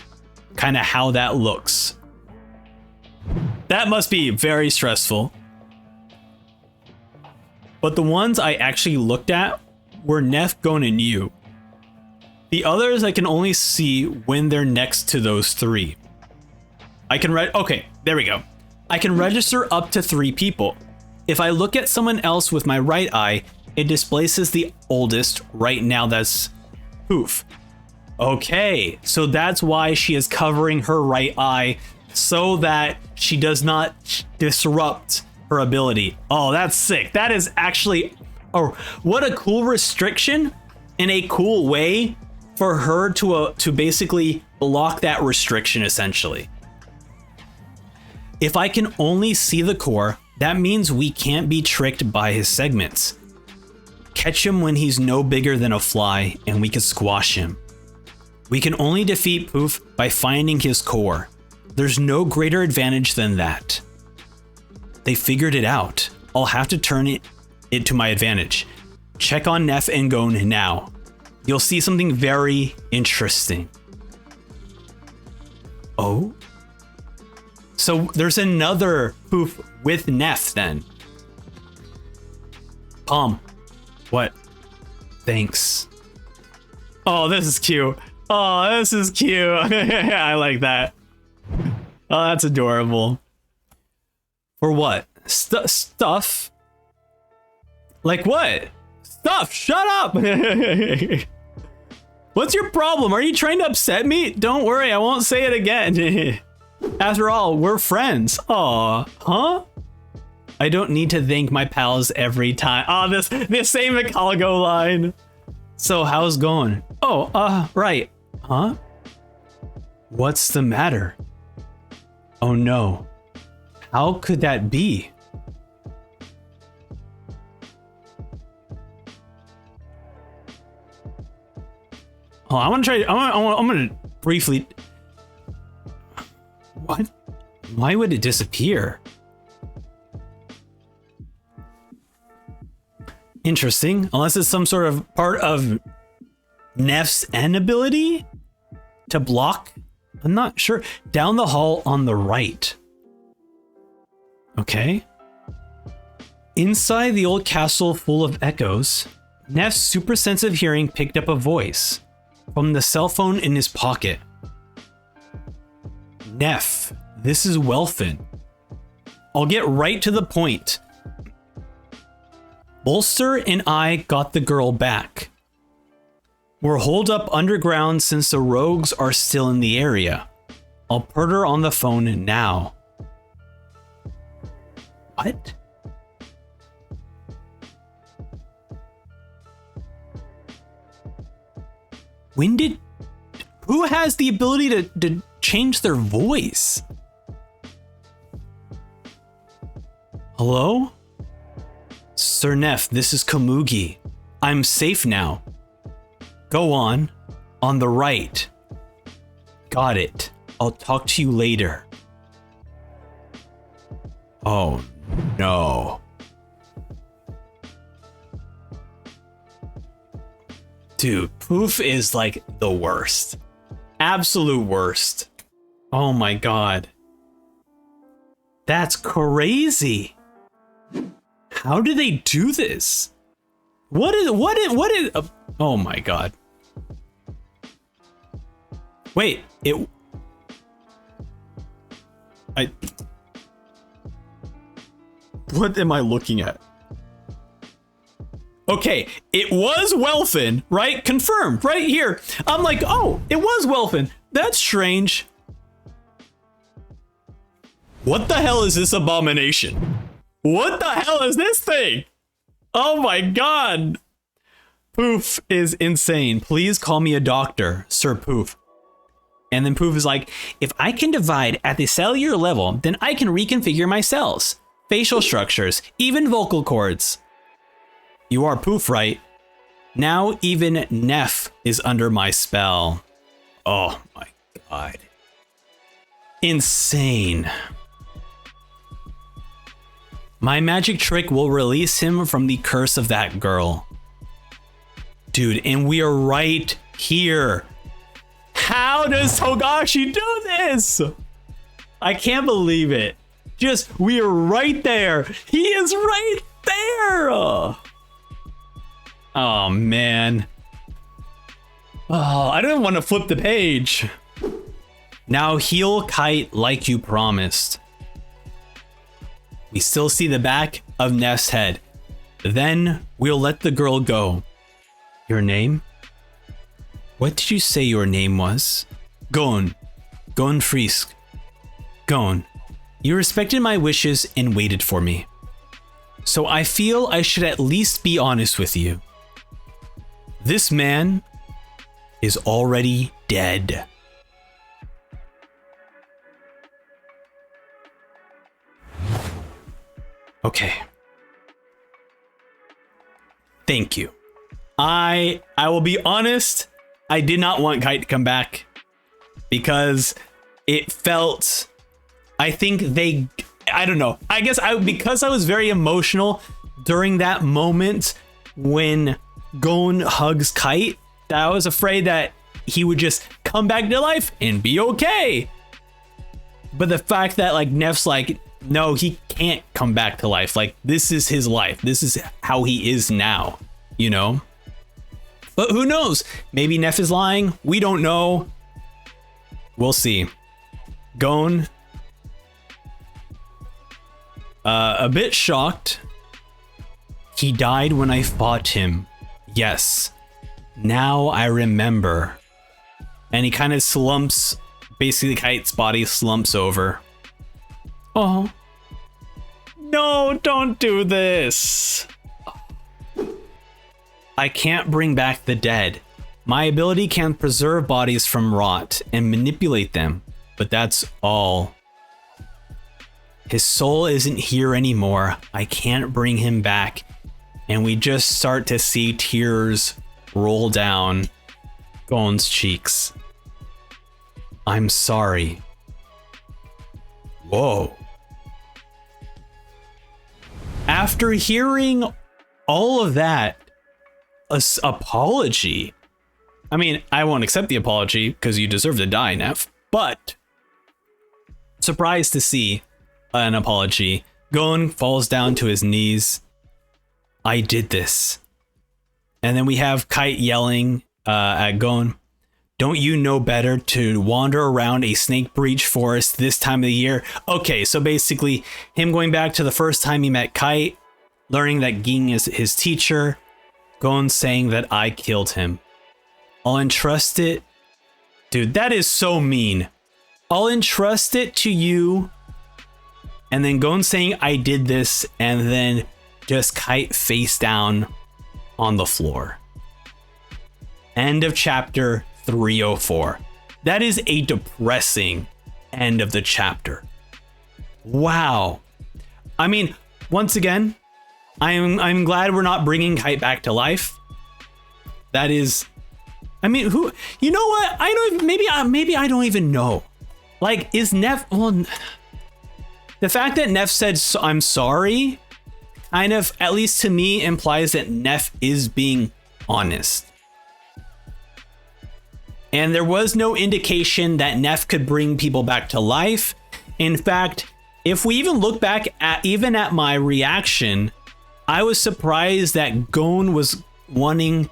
kind of how that looks. That must be very stressful. But the ones I actually looked at were Neff, Gon, and you. The others I can only see when they're next to those three. I can okay, there we go. I can register up to 3 people. If I look at someone else with my right eye, it displaces the oldest right now. That's Poof. Okay, so that's why she is covering her right eye so that she does not disrupt her ability. Oh, that's sick. That is actually, oh, what a cool restriction and a cool way for her to basically block that restriction essentially. If I can only see the core, that means we can't be tricked by his segments. Catch him when he's no bigger than a fly and we can squash him. We can only defeat Poof by finding his core. There's no greater advantage than that. They figured it out. I'll have to turn it to my advantage. Check on Neff and Gon now. You'll see something very interesting. Oh? So there's another Poof with Neff then. Palm. What? Thanks. Oh, this is cute. Oh, this is cute. I like that. Oh, that's adorable. For what? Stuff? Like what? stuff. Shut up. What's your problem? Are you trying to upset me? Don't worry, I won't say it again. After all, we're friends. Aw, huh? I don't need to thank my pals every time. Oh, this same Mikalago line. So how's going? Oh, right. Huh? What's the matter? Oh no. How could that be? Oh, I'm gonna briefly. What? Why would it disappear? Interesting. Unless it's some sort of part of Neff's N ability to block. I'm not sure. Down the hall on the right. Okay. Inside the old castle full of echoes, Neff's super sensitive hearing picked up a voice from the cell phone in his pocket. Neff, this is Welfin. I'll get right to the point. Bolster and I got the girl back. We're holed up underground since the rogues are still in the area. I'll put her on the phone now. What? Who has the ability to change their voice? Hello? Sir Neff, this is Komugi. I'm safe now. Go on the right. Got it. I'll talk to you later. Oh no. Dude, Poof is like the worst. Absolute worst. Oh my god. That's crazy. How do they do this? What is oh my god. Wait, what am I looking at? Okay, it was Welfin, right? Confirmed, right here. I'm like, oh, it was Welfin. That's strange. What the hell is this abomination? What the hell is this thing? Oh my god. Poof is insane. Please call me a doctor, Sir Poof. And then Poof is like, if I can divide at the cellular level, then I can reconfigure my cells, facial structures, even vocal cords. You are Poof, right? Now even Neff is under my spell. Oh my god. Insane. My magic trick will release him from the curse of that girl. Dude, and we are right here. How does Togashi do this? I can't believe it. Just, we are right there. He is right there. Oh, man. Oh, I don't want to flip the page. Now heal Kite like you promised. We still see the back of Neff's head. Then we'll let the girl go. Your name? What did you say your name was? Gon. Gon Frisk. Gon. You respected my wishes and waited for me. So I feel I should at least be honest with you. This man is already dead. Okay. Thank you. I will be honest, I did not want Kite to come back because it felt, I don't know. I guess because I was very emotional during that moment when Gon hugs Kite, I was afraid that he would just come back to life and be okay. But the fact that like Neff's like, no, he can't come back to life. Like, this is his life. This is how he is now, you know? But who knows? Maybe Neff is lying. We don't know. We'll see. Gon. A bit shocked. He died when I fought him. Yes, now I remember. And he kind of slumps, basically Kite's body slumps over. Oh. No, don't do this. I can't bring back the dead. My ability can preserve bodies from rot and manipulate them, but that's all. His soul isn't here anymore. I can't bring him back. And we just start to see tears roll down Gon's cheeks. I'm sorry. Whoa. After hearing all of that, apology. I mean, I won't accept the apology because you deserve to die, Neff, but surprised to see an apology. Gon falls down to his knees. I did this. And then we have Kite yelling at Gon. Don't you know better to wander around a snake breach forest this time of the year? Okay, so basically him going back to the first time he met Kite, learning that Ging is his teacher, Gon saying that I killed him. I'll entrust it. Dude, that is so mean. I'll entrust it to you. And then Gon saying I did this, and then just Kite face down on the floor. End of chapter 304. That is a depressing end of the chapter. Wow. I mean, once again, I'm glad we're not bringing Kite back to life. That is, I mean, who? You know what? I don't. Maybe I don't even know. Like, is Neff? Well, the fact that Neff said I'm sorry, kind of, at least to me, implies that Neff is being honest. And there was no indication that Neff could bring people back to life. In fact, if we even look back at my reaction, I was surprised that Gon was wanting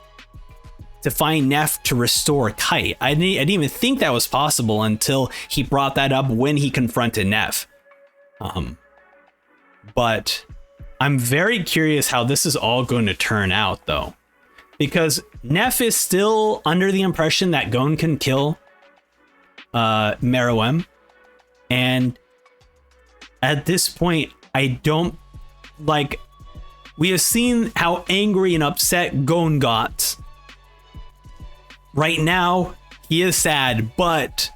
to find Neff to restore Kite. I didn't even think that was possible until he brought that up when he confronted Neff. But I'm very curious how this is all going to turn out, though. Because Neff is still under the impression that Gon can kill Meruem. And at this point, I don't like. We have seen how angry and upset Gon got. Right now, he is sad, but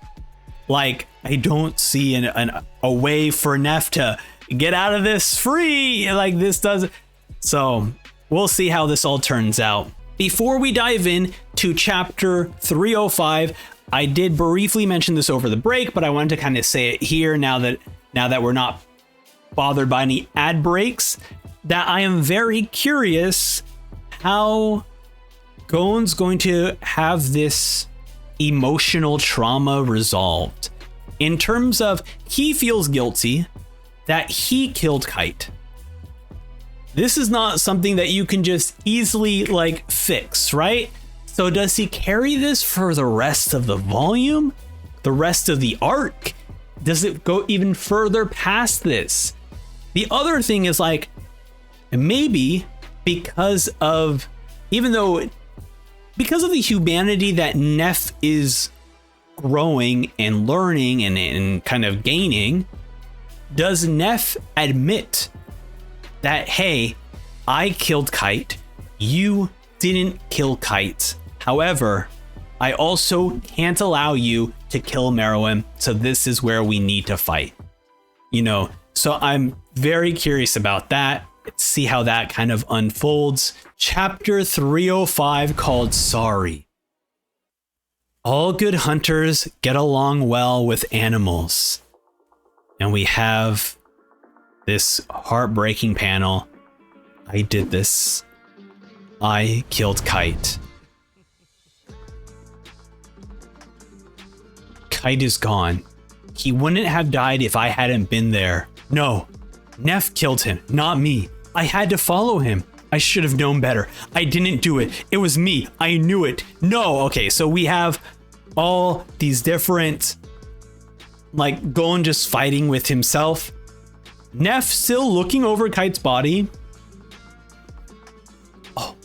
like, I don't see a way for Neff to get out of this free. Like, this doesn't. So we'll see how this all turns out. Before we dive in to chapter 305, I did briefly mention this over the break, but I wanted to kind of say it here now that we're not bothered by any ad breaks, that I am very curious how Gon's going to have this emotional trauma resolved. In terms of, he feels guilty that he killed Kite. This is not something that you can just easily like fix, right? So does he carry this for the rest of the volume? The rest of the arc? Does it go even further past this? The other thing is, like, maybe because of the humanity that Neff is growing and learning and kind of gaining, does Neff admit that, hey, I killed Kite, you didn't kill Kite. However, I also can't allow you to kill Meruem, so this is where we need to fight. You know, so I'm very curious about that. Let's see how that kind of unfolds. Chapter 305, called Sorry. All good hunters get along well with animals. And we have this heartbreaking panel. I did this. I killed Kite. Kite is gone. He wouldn't have died if I hadn't been there. No, Neff killed him, not me. I had to follow him. I should have known better. I didn't do it. It was me. I knew it. No. Okay, so we have all these different, like, Gon just fighting with himself. Neff still looking over Kite's body. Oh.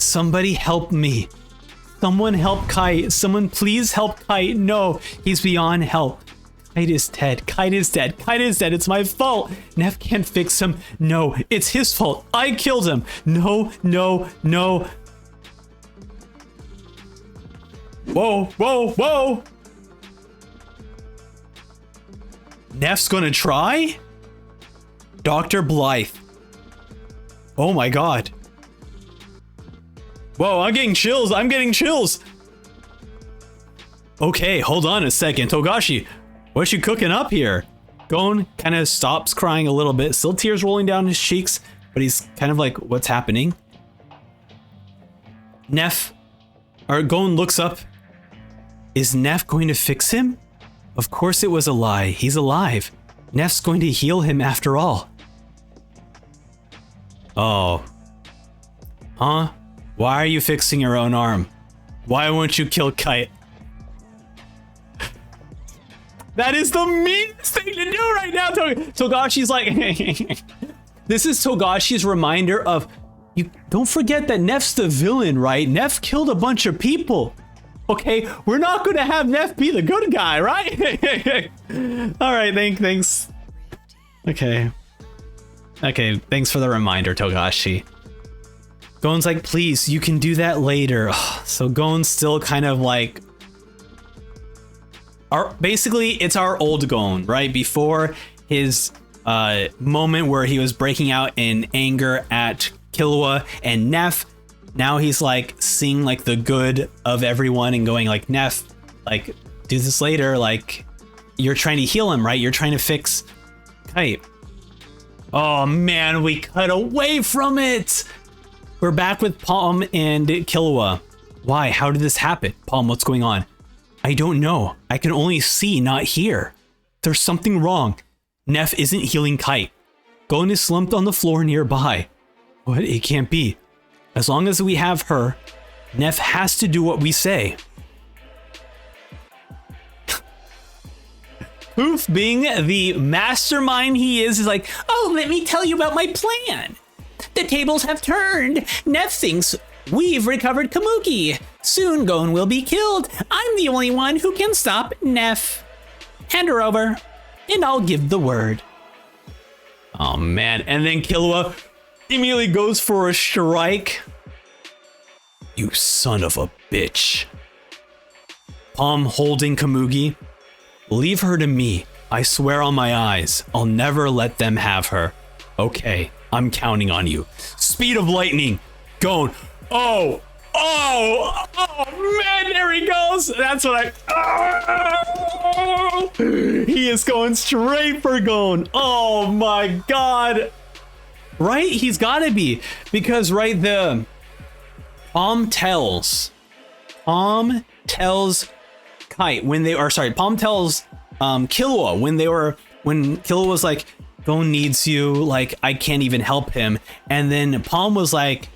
Somebody help me. Someone help Kite. Someone please help Kite. No, he's beyond help. Kite is dead. Kite is dead. Kite is dead. It's my fault. Neff can't fix him. No, it's his fault. I killed him. No, no, no. Whoa, whoa, whoa. Neff's gonna try? Dr. Blythe. Oh my god. Whoa, I'm getting chills. I'm getting chills. Okay, hold on a second. Togashi, what you cooking up here? Gon kind of stops crying a little bit. Still tears rolling down his cheeks, but he's kind of like, what's happening? Gon looks up. Is Neff going to fix him? Of course it was a lie. He's alive. Neff's going to heal him after all. Oh. Huh? Why are you fixing your own arm? Why won't you kill Kite? That is the meanest thing to do right now. Togashi's like, this is Togashi's reminder of, you don't forget that Neff's the villain, right? Neff killed a bunch of people. Okay, we're not gonna have Neff be the good guy, right? All right, thanks. Okay, thanks for the reminder, Togashi. Gon's like, please, you can do that later. So Gon's still kind of like, basically it's our old Gon, right? Before his moment where he was breaking out in anger at Killua and Neff. Now he's like seeing like the good of everyone and going like, Neff, like, do this later. Like, you're trying to heal him, right? You're trying to fix Kite. Oh man, we cut away from it. We're back with Palm and Killua. Why? How did this happen? Palm, what's going on? I don't know. I can only see, not hear. There's something wrong. Neff isn't healing Kite. Gon is slumped on the floor nearby. What? It can't be. As long as we have her, Neff has to do what we say. Poof, being the mastermind he is like, oh, let me tell you about my plan. The tables have turned. Neff thinks we've recovered Kamuki. Soon Gon will be killed. I'm the only one who can stop Neff. Hand her over, and I'll give the word. Oh man, and then Killua immediately goes for a strike. You son of a bitch. Palm holding Kamugi. Leave her to me. I swear on my eyes, I'll never let them have her. Okay, I'm counting on you. Speed of lightning. Gon. Oh man, there he goes. That's what he is going straight for Gon. Oh my god. Right? He's gotta be. Because right, the Palm tells Kite when they are, sorry, Palm tells Killua when Killua was like, Gon needs you, like I can't even help him. And then Palm was like,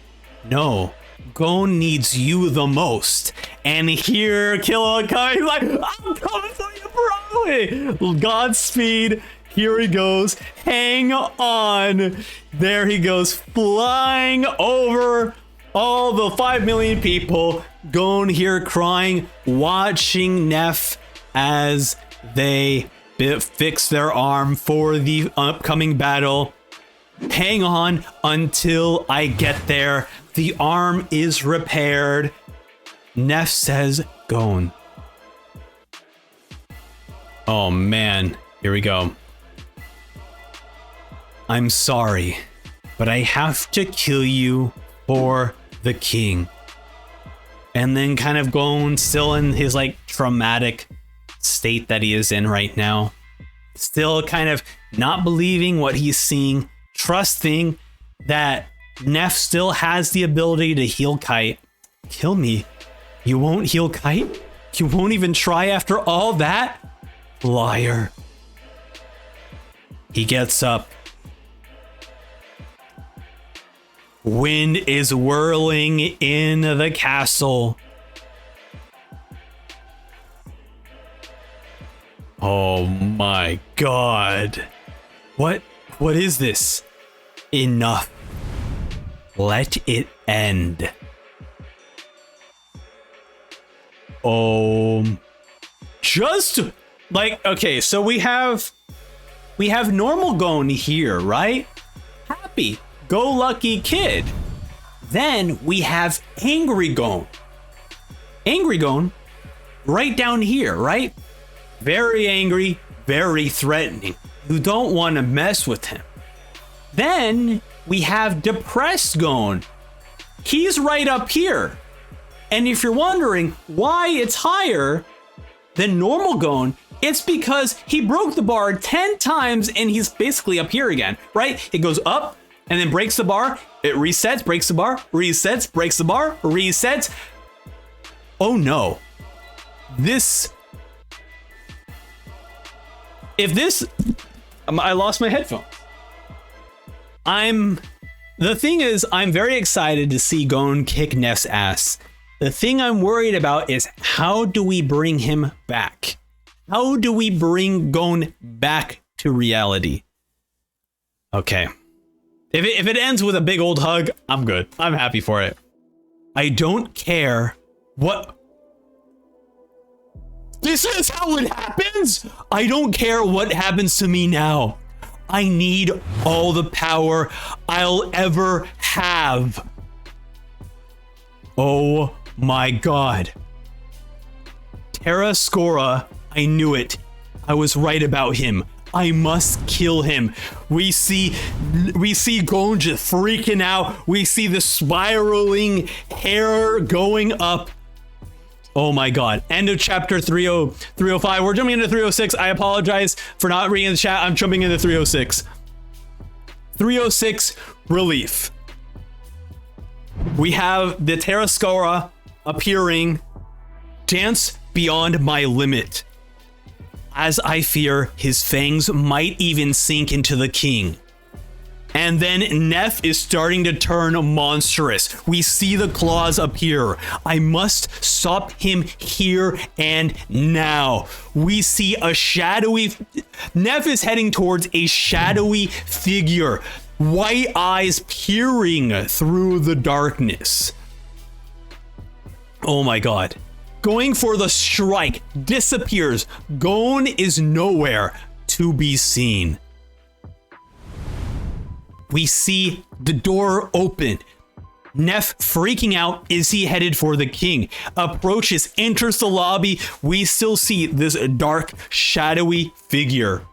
no, Gon needs you the most. And here Killua comes like, I'm coming for you, bro. Godspeed. Here he goes. Hang on. There he goes, flying over all the 5 million people. Gon here crying, watching Neff as they fix their arm for the upcoming battle. Hang on until I get there. The arm is repaired. Neff says, Gon. Oh man, here we go. I'm sorry, but I have to kill you for the king. And then kind of Gon, still in his like traumatic state that he is in right now, still kind of not believing what he's seeing, trusting that Neff still has the ability to heal Kite. Kill me? You won't heal Kite? You won't even try after all that? Liar. He gets up. Wind is whirling in the castle. Oh my god. What is this? Enough. Let it end. Just like, okay, so we have normal Gon here, right? Happy go lucky kid. Then we have angry Gon. Angry Gon right down here, right? Very angry, very threatening. You don't want to mess with him. Then we have depressed Gon. He's right up here. And if you're wondering why it's higher than normal Gon, it's because he broke the bar 10 times and he's basically up here again, right? It goes up and then breaks the bar. It resets, breaks the bar, resets, breaks the bar, resets. Oh no. I lost my headphones. The thing is, I'm very excited to see Gon kick Neff's ass. The thing I'm worried about is how do we bring him back? How do we bring Gon back to reality? Okay. If it ends with a big old hug, I'm good. I'm happy for it. I don't care what... This is how it happens? I don't care what happens to me now. I need all the power I'll ever have. Oh my god. Terra Scora, I knew it. I was right about him. I must kill him. We see Gon just freaking out. We see the spiraling hair going up. Oh my god. End of chapter 305. We're jumping into 306. I apologize for not reading the chat. I'm jumping into 306. 306 relief. We have the Terra Scora appearing. Dance beyond my limit. As I fear his fangs might even sink into the king. And then Neff is starting to turn monstrous. We see the claws appear. I must stop him here and now. We see a shadowy... Neff is heading towards a shadowy figure. White eyes peering through the darkness. Oh my god. Going for the strike. Disappears. Gon is nowhere to be seen. We see the door open. Neff freaking out. Is he headed for the king? Approaches, enters the lobby. We still see this dark, shadowy figure.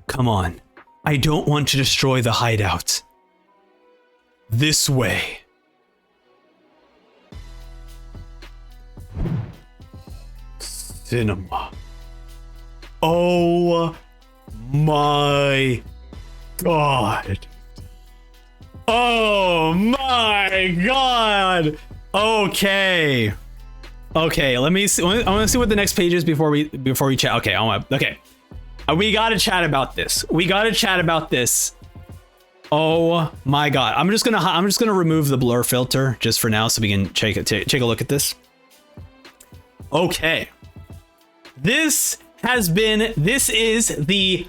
Come on. I don't want to destroy the hideout. This way. Cinema. Oh my god. Oh my god. Okay. Okay, let me see. I want to see what the next page is before we chat. Okay, okay. We gotta chat about this. Oh my god. I'm just gonna remove the blur filter just for now so we can take a look at this. Okay. This is the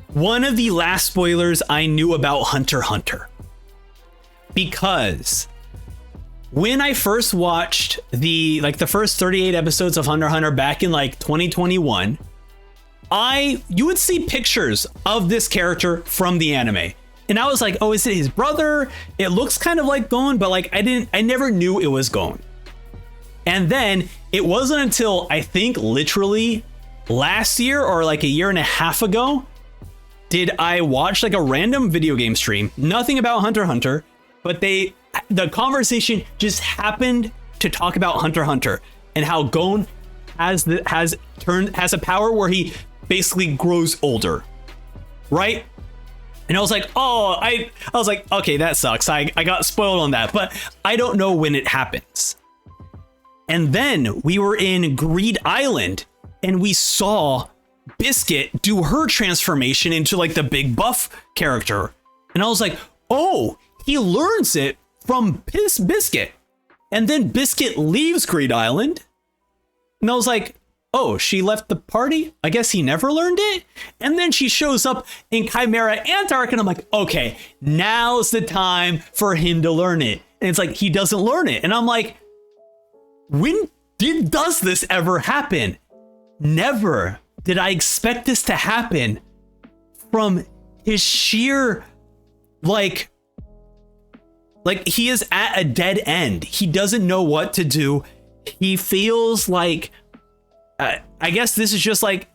one of the last spoilers I knew about Hunter x Hunter. Because when I first watched the first 38 episodes of Hunter x Hunter back in 2021, you would see pictures of this character from the anime. And I was like, oh, is it his brother? It looks kind of like Gon, but I never knew it was Gon. And then it wasn't until I think literally last year or a year and a half ago did I watch a random video game stream, nothing about Hunter x Hunter, but the conversation just happened to talk about Hunter x Hunter and how Gon has a power where he basically grows older, right? And I was like, oh, I was like, okay, that sucks. I got spoiled on that, but I don't know when it happens. And then we were in Greed Island and we saw Biscuit do her transformation into the big buff character. And I was like, oh, he learns it from Biscuit. And then Biscuit leaves Greed Island. And I was like, oh, she left the party? I guess he never learned it? And then she shows up in Chimera Antark and I'm like, okay, now's the time for him to learn it. And it's he doesn't learn it. And I'm like, when when does this ever happen? Never did I expect this to happen from his sheer, like he is at a dead end. He doesn't know what to do. He feels like, I guess this is just like,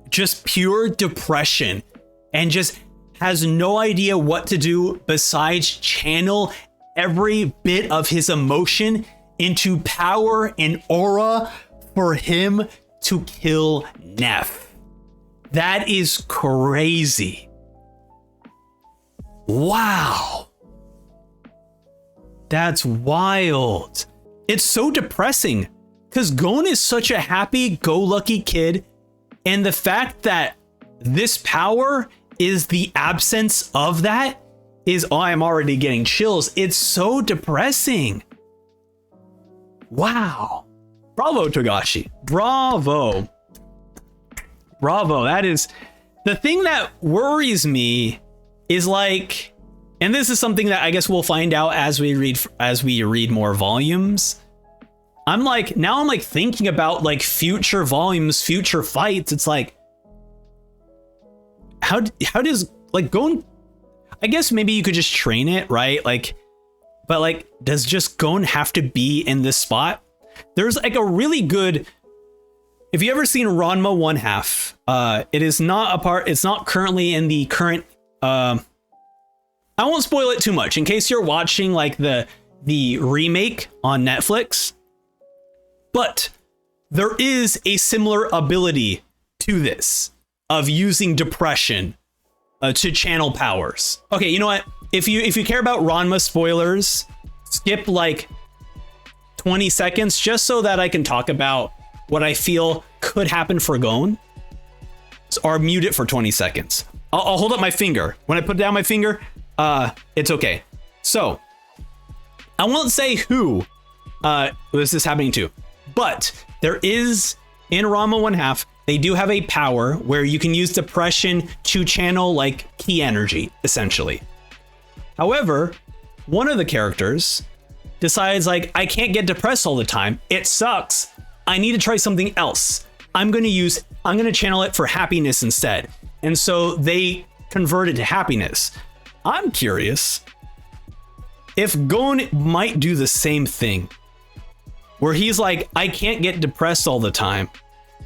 just pure depression, and just has no idea what to do besides channel every bit of his emotion into power and aura for him to kill Neff. That is crazy. Wow. That's wild. It's so depressing because Gon is such a happy-go-lucky kid, and the fact that this power is the absence of that is, oh, I'm already getting chills. It's so depressing. Wow. Bravo, Togashi. Bravo. Bravo. That is the thing that worries me, is like, and this is something that I guess we'll find out as we read more volumes. I'm like thinking about like future volumes, future fights. It's like, how does like Gon, I guess maybe you could just train it, right? Like, but like, does just Gon have to be in this spot? There's like a really good, if you ever seen Ranma 1/2, it is not a part, it's not currently in the current, I won't spoil it too much in case you're watching like the remake on Netflix, but there is a similar ability to this of using depression to channel powers. Okay, you know what? If you care about Ranma spoilers, skip like 20 seconds just so that I can talk about what I feel could happen for Gon, or mute it for 20 seconds. I'll hold up my finger. When I put down my finger, it's okay. So I won't say who this is happening to, but there is in Ranma 1/2, they do have a power where you can use depression to channel like ki energy, essentially. However, one of the characters decides like, I can't get depressed all the time. It sucks. I need to try something else. I'm going to channel it for happiness instead. And so they convert it to happiness. I'm curious if Gon might do the same thing, where he's like, I can't get depressed all the time.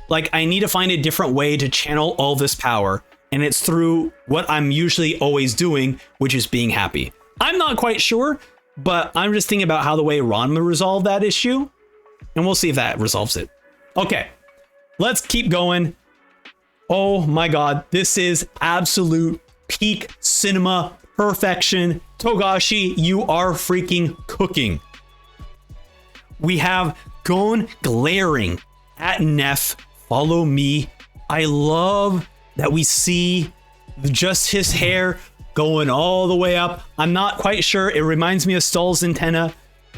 Like, I need to find a different way to channel all this power. And it's through what I'm usually always doing, which is being happy. I'm not quite sure, but I'm just thinking about how the way Ranma resolved that issue. And we'll see if that resolves it. Okay, let's keep going. Oh my God, this is absolute peak cinema perfection. Togashi, you are freaking cooking. We have Gon glaring at Neff. Follow me. I love that we see just his hair going all the way up. I'm not quite sure. It reminds me of Stull's antenna.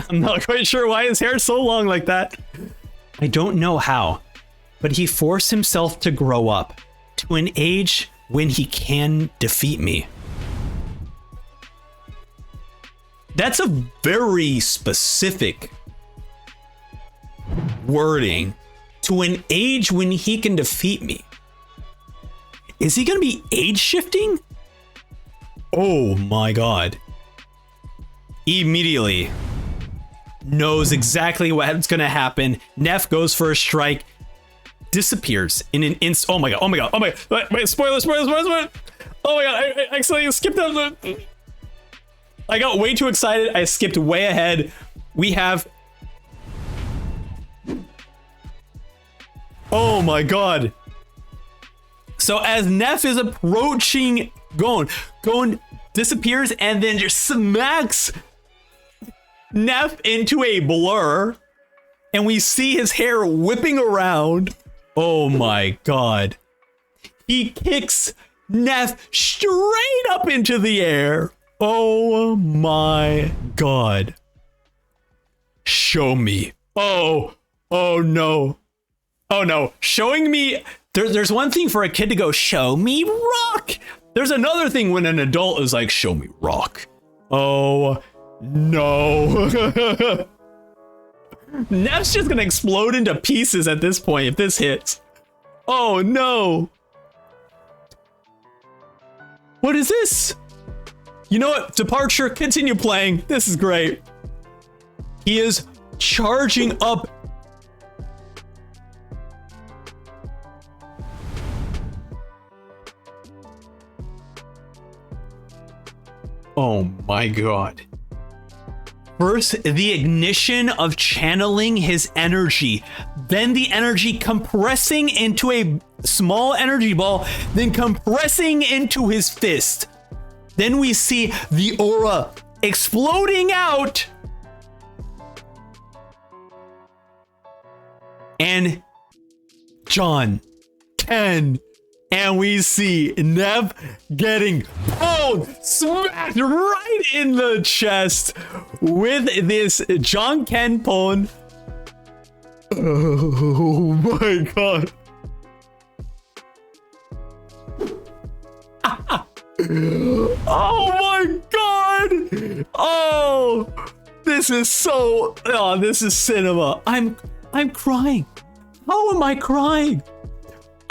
I'm not quite sure why his hair is so long like that. I don't know how, but he forced himself to grow up to an age when he can defeat me. That's a very specific wording. To an age when he can defeat me. Is he going to be age shifting? Oh my God. Immediately knows exactly what's going to happen. Neff goes for a strike, disappears in an instant. Oh my God. Oh my God. Oh my God. Wait, spoiler. Oh my God. I accidentally skipped out. I got way too excited. I skipped way ahead. We have. Oh my God. So as Neff is approaching Gon disappears and then just smacks Neff into a blur. And we see his hair whipping around. Oh my God. He kicks Neff straight up into the air. Oh my God. Show me. Oh no. Oh no, showing me, there's one thing for a kid to go, show me rock. There's another thing when an adult is like, show me rock. Oh no. Neff's just gonna explode into pieces at this point if this hits. Oh no. What is this? You know what? Departure, continue playing. This is great. He is charging up. Oh my god. First, the ignition of channeling his energy, then the energy compressing into a small energy ball, then compressing into his fist. Then we see the aura exploding out. And John, Ken, and we see Neff getting smacked right in the chest with this John Ken Pon. Oh my god. Oh my god. Oh, this is so, this is cinema. I'm crying. How am I crying?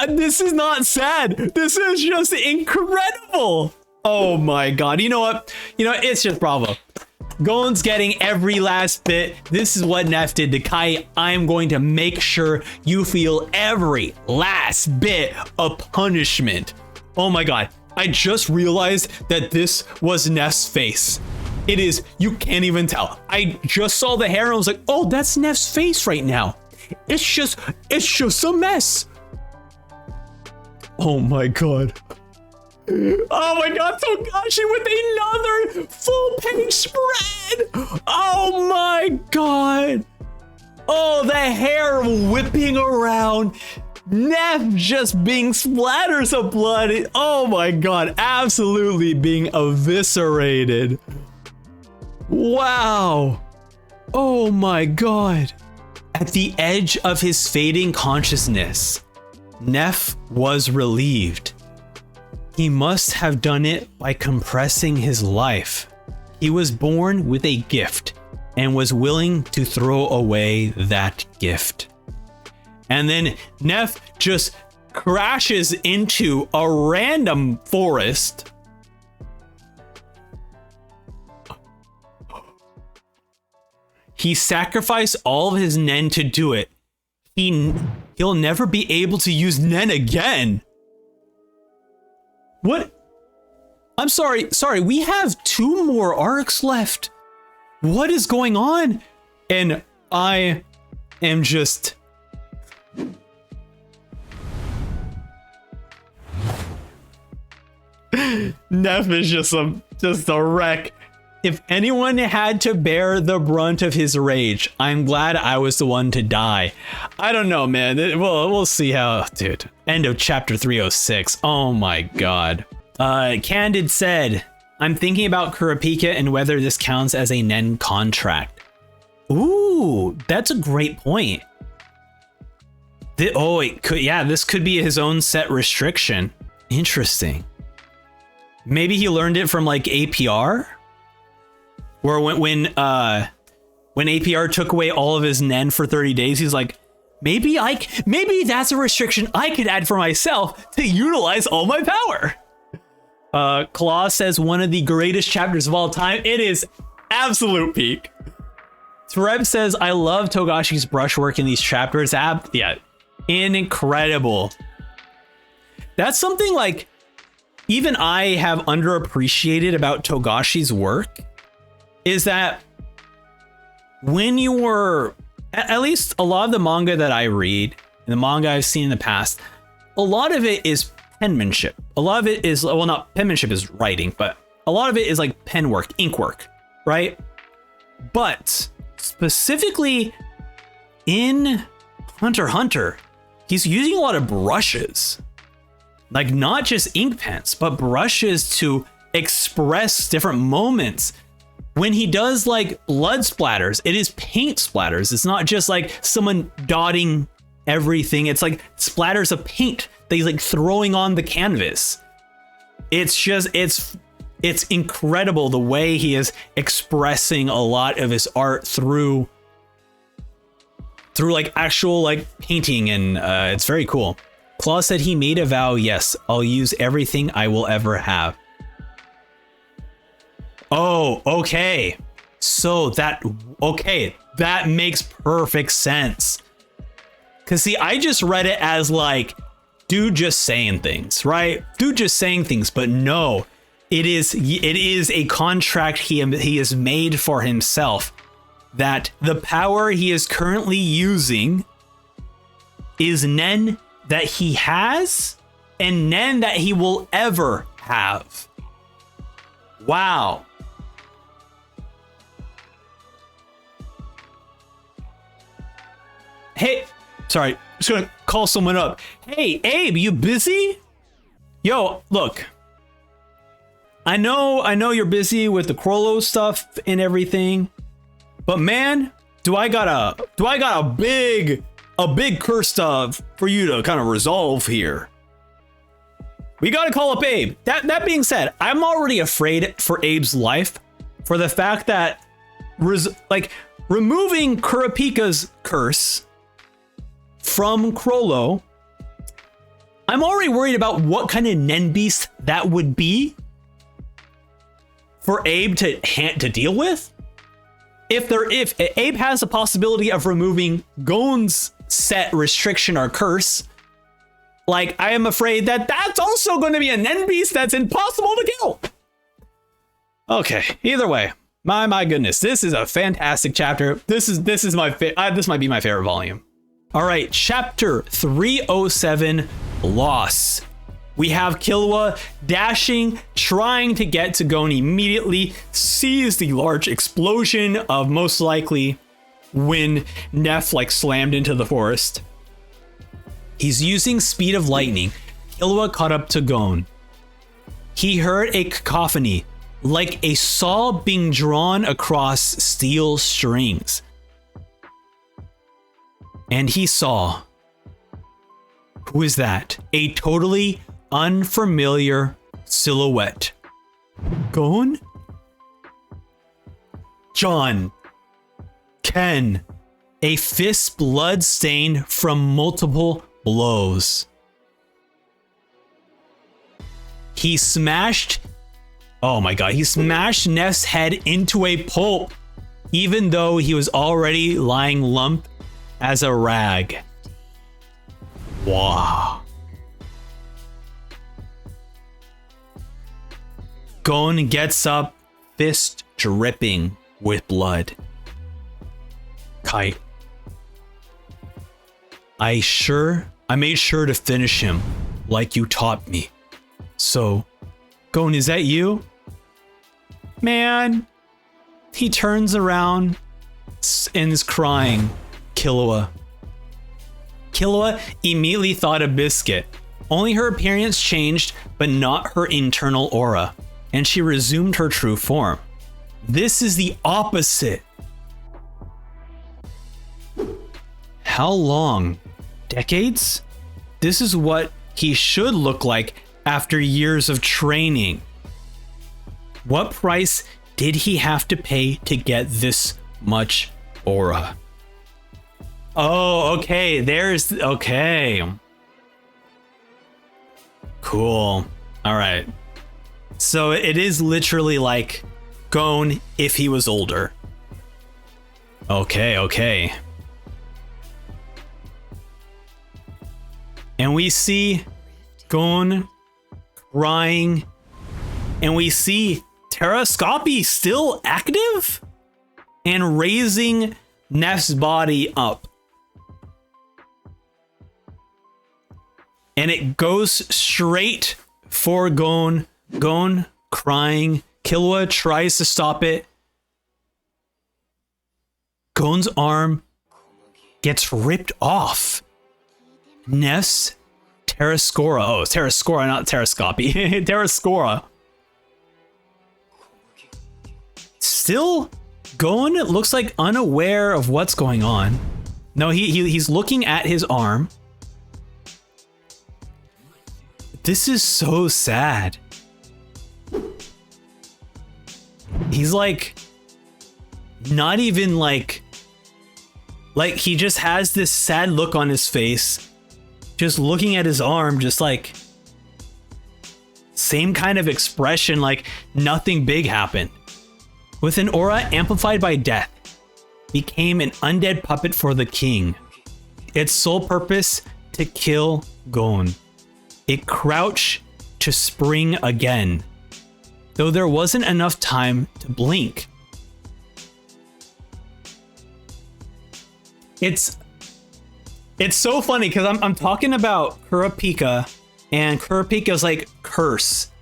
This is not sad. This is just incredible. Oh my god. You know what? It's just bravo. Gon's getting every last bit. This is what Neff did to Kai. I'm going to make sure you feel every last bit of punishment. Oh my god. I just realized that this was Neff's face. It is, you can't even tell. I just saw the hair and I was like, oh, that's Neff's face right now. It's just a mess. Oh my god. Oh my god, Togashi with another full page spread. Oh my god. Oh, the hair whipping around. Neff just being splatters of blood. Oh my god, absolutely being eviscerated. Wow. Oh my god. At the edge of his fading consciousness, Neff was relieved. He must have done it by compressing his life. He was born with a gift and was willing to throw away that gift. And then Neff just crashes into a random forest. He sacrificed all of his Nen to do it. He'll never be able to use Nen again. What? I'm sorry, we have 2 more arcs left. What is going on? And I am just... Neff is just a wreck. If anyone had to bear the brunt of his rage, I'm glad I was the one to die. I don't know, man. We'll see how, dude. End of chapter 306. Oh my god. Candid said, I'm thinking about Kurapika and whether this counts as a Nen contract. Ooh, that's a great point. This could be his own set restriction. Interesting. Maybe he learned it from like APR? Where when APR took away all of his Nen for 30 days, he's like, maybe that's a restriction I could add for myself to utilize all my power. Claw says one of the greatest chapters of all time. It is absolute peak. Treb says, I love Togashi's brushwork in these chapters. Yeah, incredible. That's something like even I have underappreciated about Togashi's work. Is that when you were, at least a lot of the manga that I read, and the manga I've seen in the past, a lot of it is penmanship. A lot of it is, well, not penmanship is writing, but a lot of it is like pen work, ink work, right? But specifically in Hunter x Hunter, he's using a lot of brushes, like not just ink pens, but brushes to express different moments. When he does like blood splatters, it is paint splatters. It's not just like someone dotting everything. It's like splatters of paint that he's like throwing on the canvas. It's just, it's incredible the way he is expressing a lot of his art through through like actual like painting, and it's very cool. Claw said he made a vow. Yes, I'll use everything I will ever have. Oh, okay. So that makes perfect sense. Cause see, I just read it as like, dude just saying things, right? Dude just saying things, but no, it is a contract he has made for himself, that the power he is currently using is Nen that he has and Nen that he will ever have. Wow. Hey, sorry, just gonna call someone up. Hey, Abe, you busy? Yo, look. I know you're busy with the Chrollo stuff and everything, but man, do I got a big curse stuff for you to kind of resolve here. We gotta call up Abe. That being said, I'm already afraid for Abe's life for the fact that removing Kurapika's curse from Chrollo, I'm already worried about what kind of Nen beast that would be for Abe to deal with. If Abe has the possibility of removing Gon's set restriction or curse, like, I am afraid that that's also going to be a Nen beast that's impossible to kill. Okay, either way, my goodness, this is a fantastic chapter. This might be my favorite volume. All right, chapter 307, Loss. We have Killua dashing, trying to get to Gon immediately, sees the large explosion of most likely when Neff slammed into the forest. He's using speed of lightning. Killua caught up to Gon. He heard a cacophony, like a saw being drawn across steel strings. And he saw, who is that? A totally unfamiliar silhouette. Gon? John. Ken. A fist blood stain from multiple blows. He smashed Neff's head into a pulp, even though he was already lying lump as a rag. Wow. Gon gets up, fist dripping with blood. Kite. I made sure to finish him like you taught me. So, Gon, is that you? Man. He turns around and is crying. Killua. Killua immediately thought of Biscuit. Only her appearance changed, but not her internal aura, and she resumed her true form. This is the opposite. How long? Decades? This is what he should look like after years of training. What price did he have to pay to get this much aura? Oh, okay. Okay. Cool. All right. So it is literally like Gon if he was older. Okay. And we see Gon crying, and we see Terrascopy still active and raising Neff's body up. And it goes straight for Gon. Gon crying. Killua tries to stop it. Gon's arm gets ripped off. Neff's Terrascora. Oh, Terrascora, not Terrascopy. Terrascora. Still, Gon looks like unaware of what's going on. No, he's looking at his arm. This is so sad. He's like, not even like Like, he just has this sad look on his face, just looking at his arm, just like, same kind of expression, like nothing big happened. With an aura amplified by death, became an undead puppet for the king. Its sole purpose, to kill Gon. It crouched to spring again, though there wasn't enough time to blink. It's so funny because I'm talking about Kurapika, and Kurapika's like curse.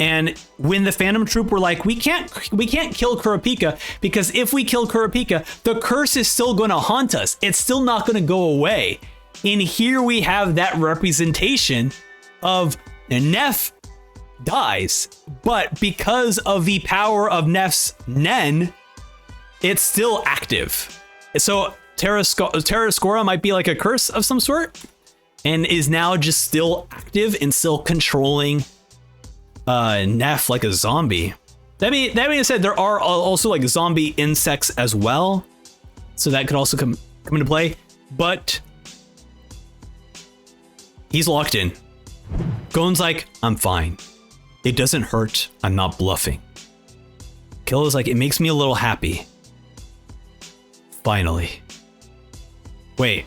And when the Phantom Troop were like, we can't kill Kurapika, because if we kill Kurapika, the curse is still going to haunt us. It's still not going to go away. And here we have that representation of Neff dies, but because of the power of Neff's Nen, it's still active. So Terrascora might be like a curse of some sort, and is now just still active and still controlling Neff like a zombie. That being said, there are also like zombie insects as well, so that could also come into play. But he's locked in. Gon's like, I'm fine. It doesn't hurt. I'm not bluffing. Killua's like, it makes me a little happy. Finally. Wait,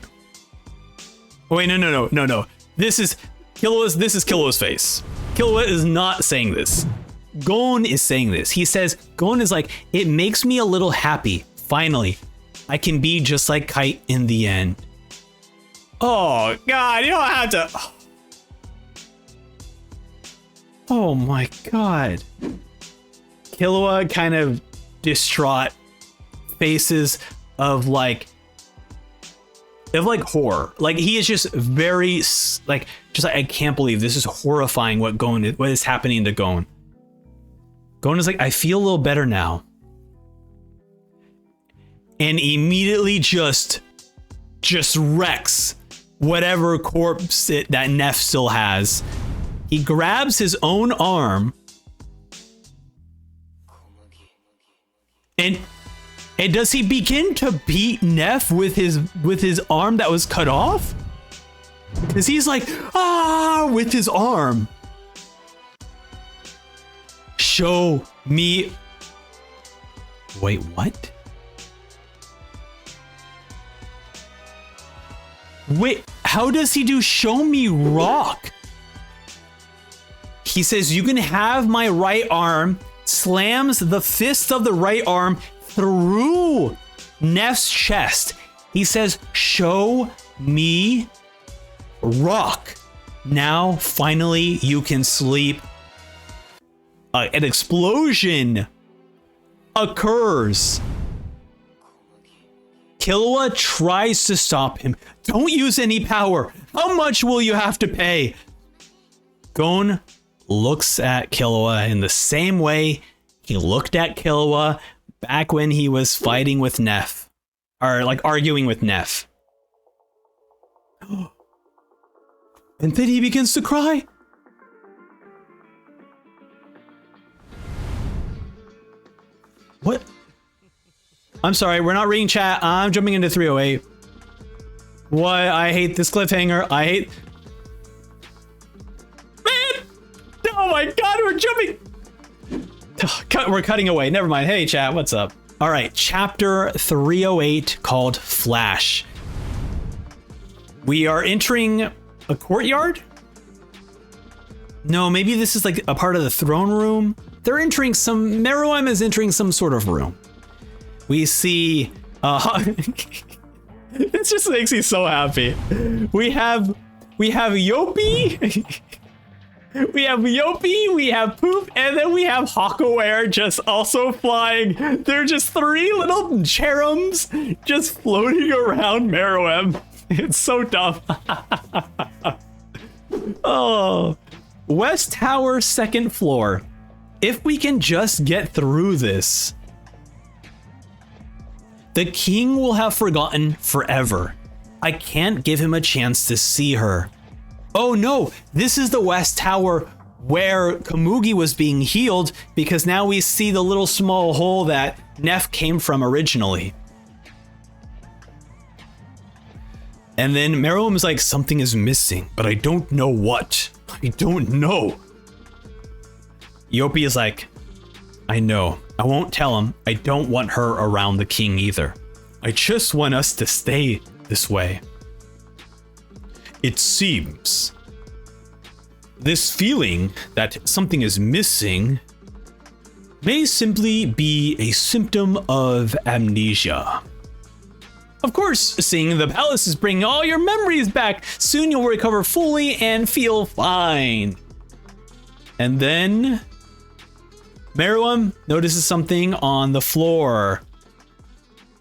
no. This is Killua's face. Killua is not saying this. Gon is saying this. He says, Gon is like, it makes me a little happy. Finally, I can be just like Kite in the end. Oh, God, you don't have to. Oh, my God. Killua kind of distraught faces of like horror. Like, he is just very like, I can't believe this is horrifying what is happening to Gon. Gon is like, I feel a little better now. And immediately just wrecks whatever corpse that Neff still has. He grabs his own arm and does he begin to beat Neff with his arm that was cut off? Because he's like, with his arm. Show me. Wait, what? Wait, how does he do show me rock? He says, you can have my right arm, slams the fist of the right arm through Neff's chest. He says, show me rock. Now, finally, you can sleep. An explosion occurs. Killua tries to stop him. Don't use any power. How much will you have to pay? Gon looks at Killua in the same way he looked at Killua back when he was fighting with Neff, or like arguing with Neff. And then he begins to cry. What? I'm sorry, we're not reading chat. I'm jumping into 308. What? I hate this cliffhanger. I hate... Man! Oh my God, we're jumping... We're cutting away. Never mind. Hey, chat, what's up? All right, chapter 308 called Flash. We are entering a courtyard? No, maybe this is like a part of the throne room. They're entering some... Meruem is entering some sort of room. We see... it just makes me so happy. We have Yopi. We have Yopi, we have Poop, and then we have Hawkaware just also flying. They're just three little cherums just floating around Meruem. It's so dumb. Oh. West Tower, second floor. If we can just get through this, the king will have forgotten forever. I can't give him a chance to see her. Oh no, this is the West Tower where Komugi was being healed, because now we see the little small hole that Neff came from originally. And then Meruem is like, something is missing, but I don't know what. I don't know. Yopi is like, I know. I won't tell him. I don't want her around the king either. I just want us to stay this way. It seems this feeling that something is missing may simply be a symptom of amnesia. Of course, seeing the palace is bringing all your memories back. Soon you'll recover fully and feel fine. And then Meruem notices something on the floor.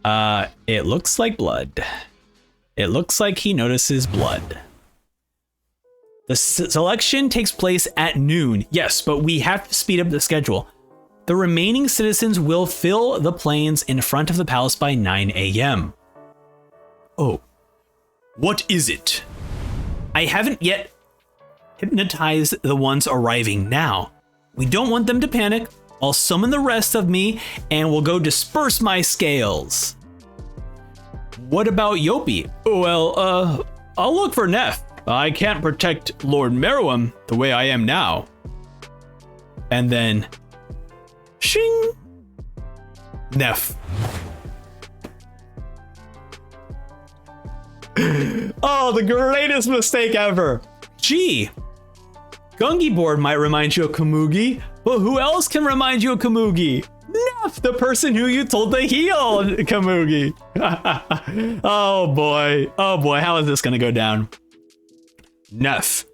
It looks like blood. It looks like he notices blood. The selection takes place at noon. Yes, but we have to speed up the schedule. The remaining citizens will fill the plains in front of the palace by 9 a.m. Oh, what is it? I haven't yet hypnotized the ones arriving now. We don't want them to panic. I'll summon the rest of me and we'll go disperse my scales. What about Yopi? Well, I'll look for Neff. I can't protect Lord Meruem the way I am now. And then, shing, Neff. Oh, the greatest mistake ever. Gee, Gungi board might remind you of Komugi, but who else can remind you of Komugi? Neff, the person who you told to heal Komugi. Oh boy, how is this gonna go down? Neff.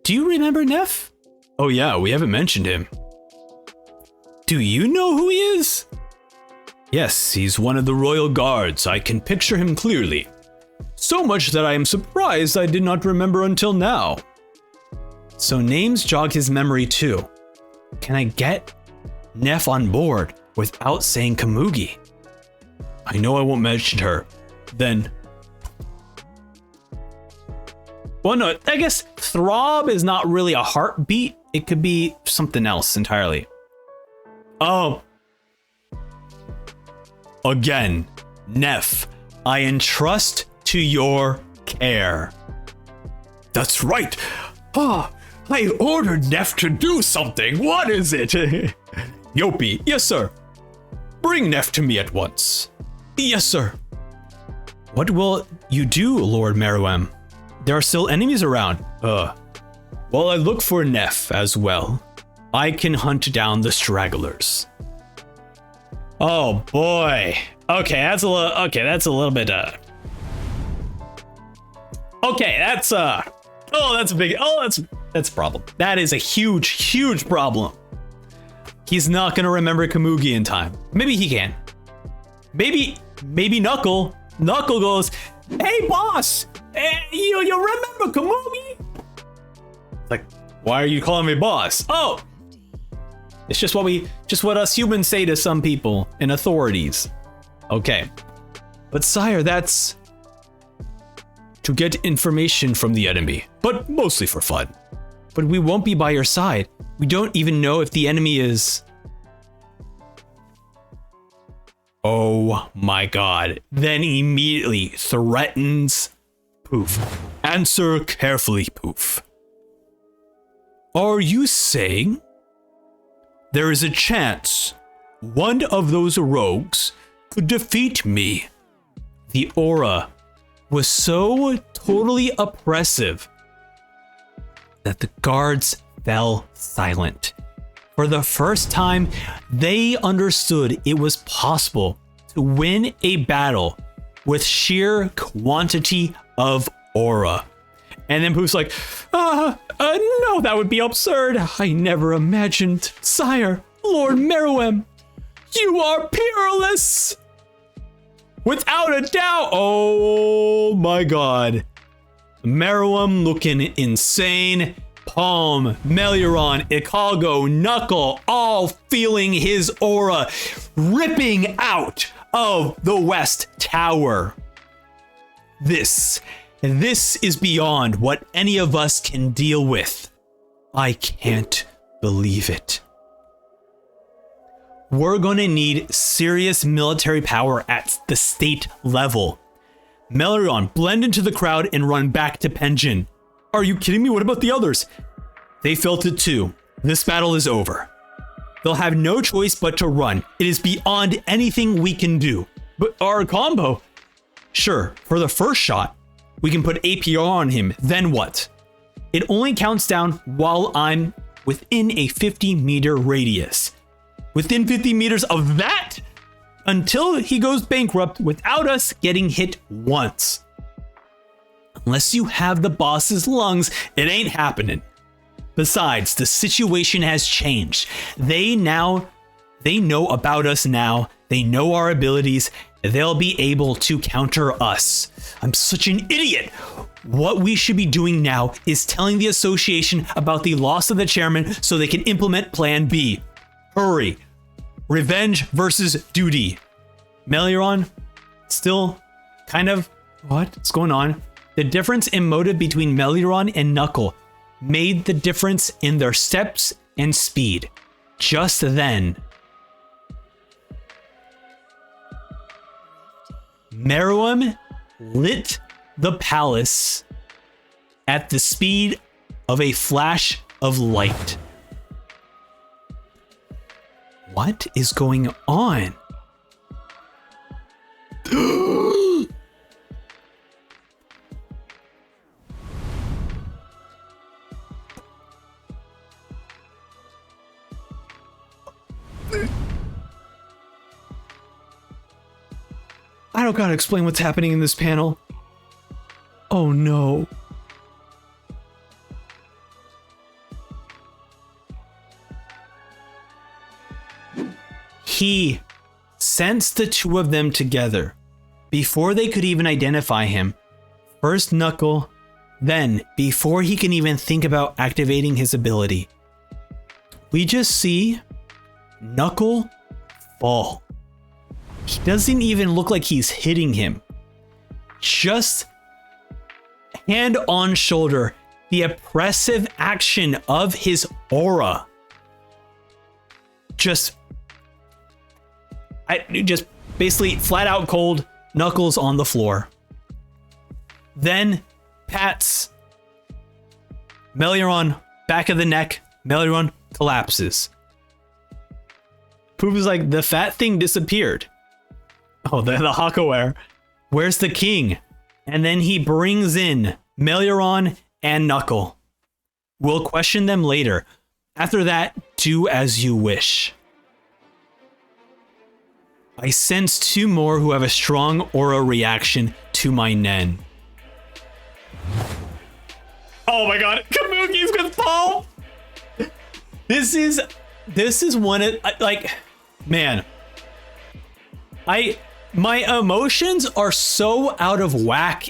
Do you remember Neff? Oh yeah, we haven't mentioned him. Do you know who he is? Yes, he's one of the royal guards. I can picture him clearly. So much that I am surprised I did not remember until now. So names jog his memory too. Can I get Neff on board without saying Komugi? I know I won't mention her. Then... Well, no, I guess throb is not really a heartbeat. It could be something else entirely. Oh. Again, Neff, I entrust to your care. That's right. I ordered Neff to do something. What is it? Yopi, yes, sir. Bring Neff to me at once. Yes, sir. What will you do, Lord Meruem? There are still enemies around. Well, I look for Neff as well. I can hunt down the stragglers. Oh boy. Okay, that's a little bit okay, that's that's a big that's a problem. That is a huge problem. He's not gonna remember Komugi in time. Maybe he can. Maybe Knuckle goes, hey boss, you remember Komugi? Like, why are you calling me boss? Oh, it's just what us humans say to some people and authorities. Okay, but sire, that's to get information from the enemy, but mostly for fun. But we won't be by your side. We don't even know if the enemy is... Oh my god. Then immediately threatens Poof. Answer carefully, Poof. Are you saying there is a chance one of those rogues could defeat me? The aura was so totally oppressive that the guards fell silent. For the first time, they understood it was possible to win a battle with sheer quantity of aura. And then Poof's like, no, that would be absurd. I never imagined. Sire, Lord Meruem, you are peerless. Without a doubt. Oh my god. Meruem looking insane. Palm, Meliorn, Ikalgo, Knuckle, all feeling his aura ripping out of the West Tower. This is beyond what any of us can deal with. I can't believe it. We're gonna need serious military power at the state level. Melirion, blend into the crowd and run back to Penjin. Are you kidding me? What about the others? They felt it too. This battle is over. They'll have no choice but to run. It is beyond anything we can do. But our combo? Sure, for the first shot, we can put APR on him, then what? It only counts down while I'm within a 50-meter radius. Within 50 meters of that, until he goes bankrupt without us getting hit once. Unless you have the boss's lungs, it ain't happening. Besides, the situation has changed. They know about us now. They know our abilities. They'll be able to counter us. I'm such an idiot. What we should be doing now is telling the association about the loss of the chairman so they can implement Plan B. Hurry. Revenge versus duty. Melirion, still kind of, what's going on? The difference in motive between Melirion and Knuckle made the difference in their steps and speed. Just then, Meruem lit the palace at the speed of a flash of light. What is going on? I don't gotta explain what's happening in this panel. Oh no. He sensed the two of them together before they could even identify him. First Knuckle, then before he can even think about activating his ability. We just see Knuckle fall. He doesn't even look like he's hitting him. Just hand on shoulder, the oppressive action of his aura. Just basically flat out cold, Knuckles on the floor. Then pats Melirion back of the neck. Melirion collapses. Poof is like, the fat thing disappeared. Oh, the Hakuware. Where's the king? And then he brings in Melirion and Knuckle. We'll question them later. After that, do as you wish. I sense two more who have a strong aura reaction to my Nen. Oh my god, Kamugi's with Paul! This is one of, like, man. My emotions are so out of whack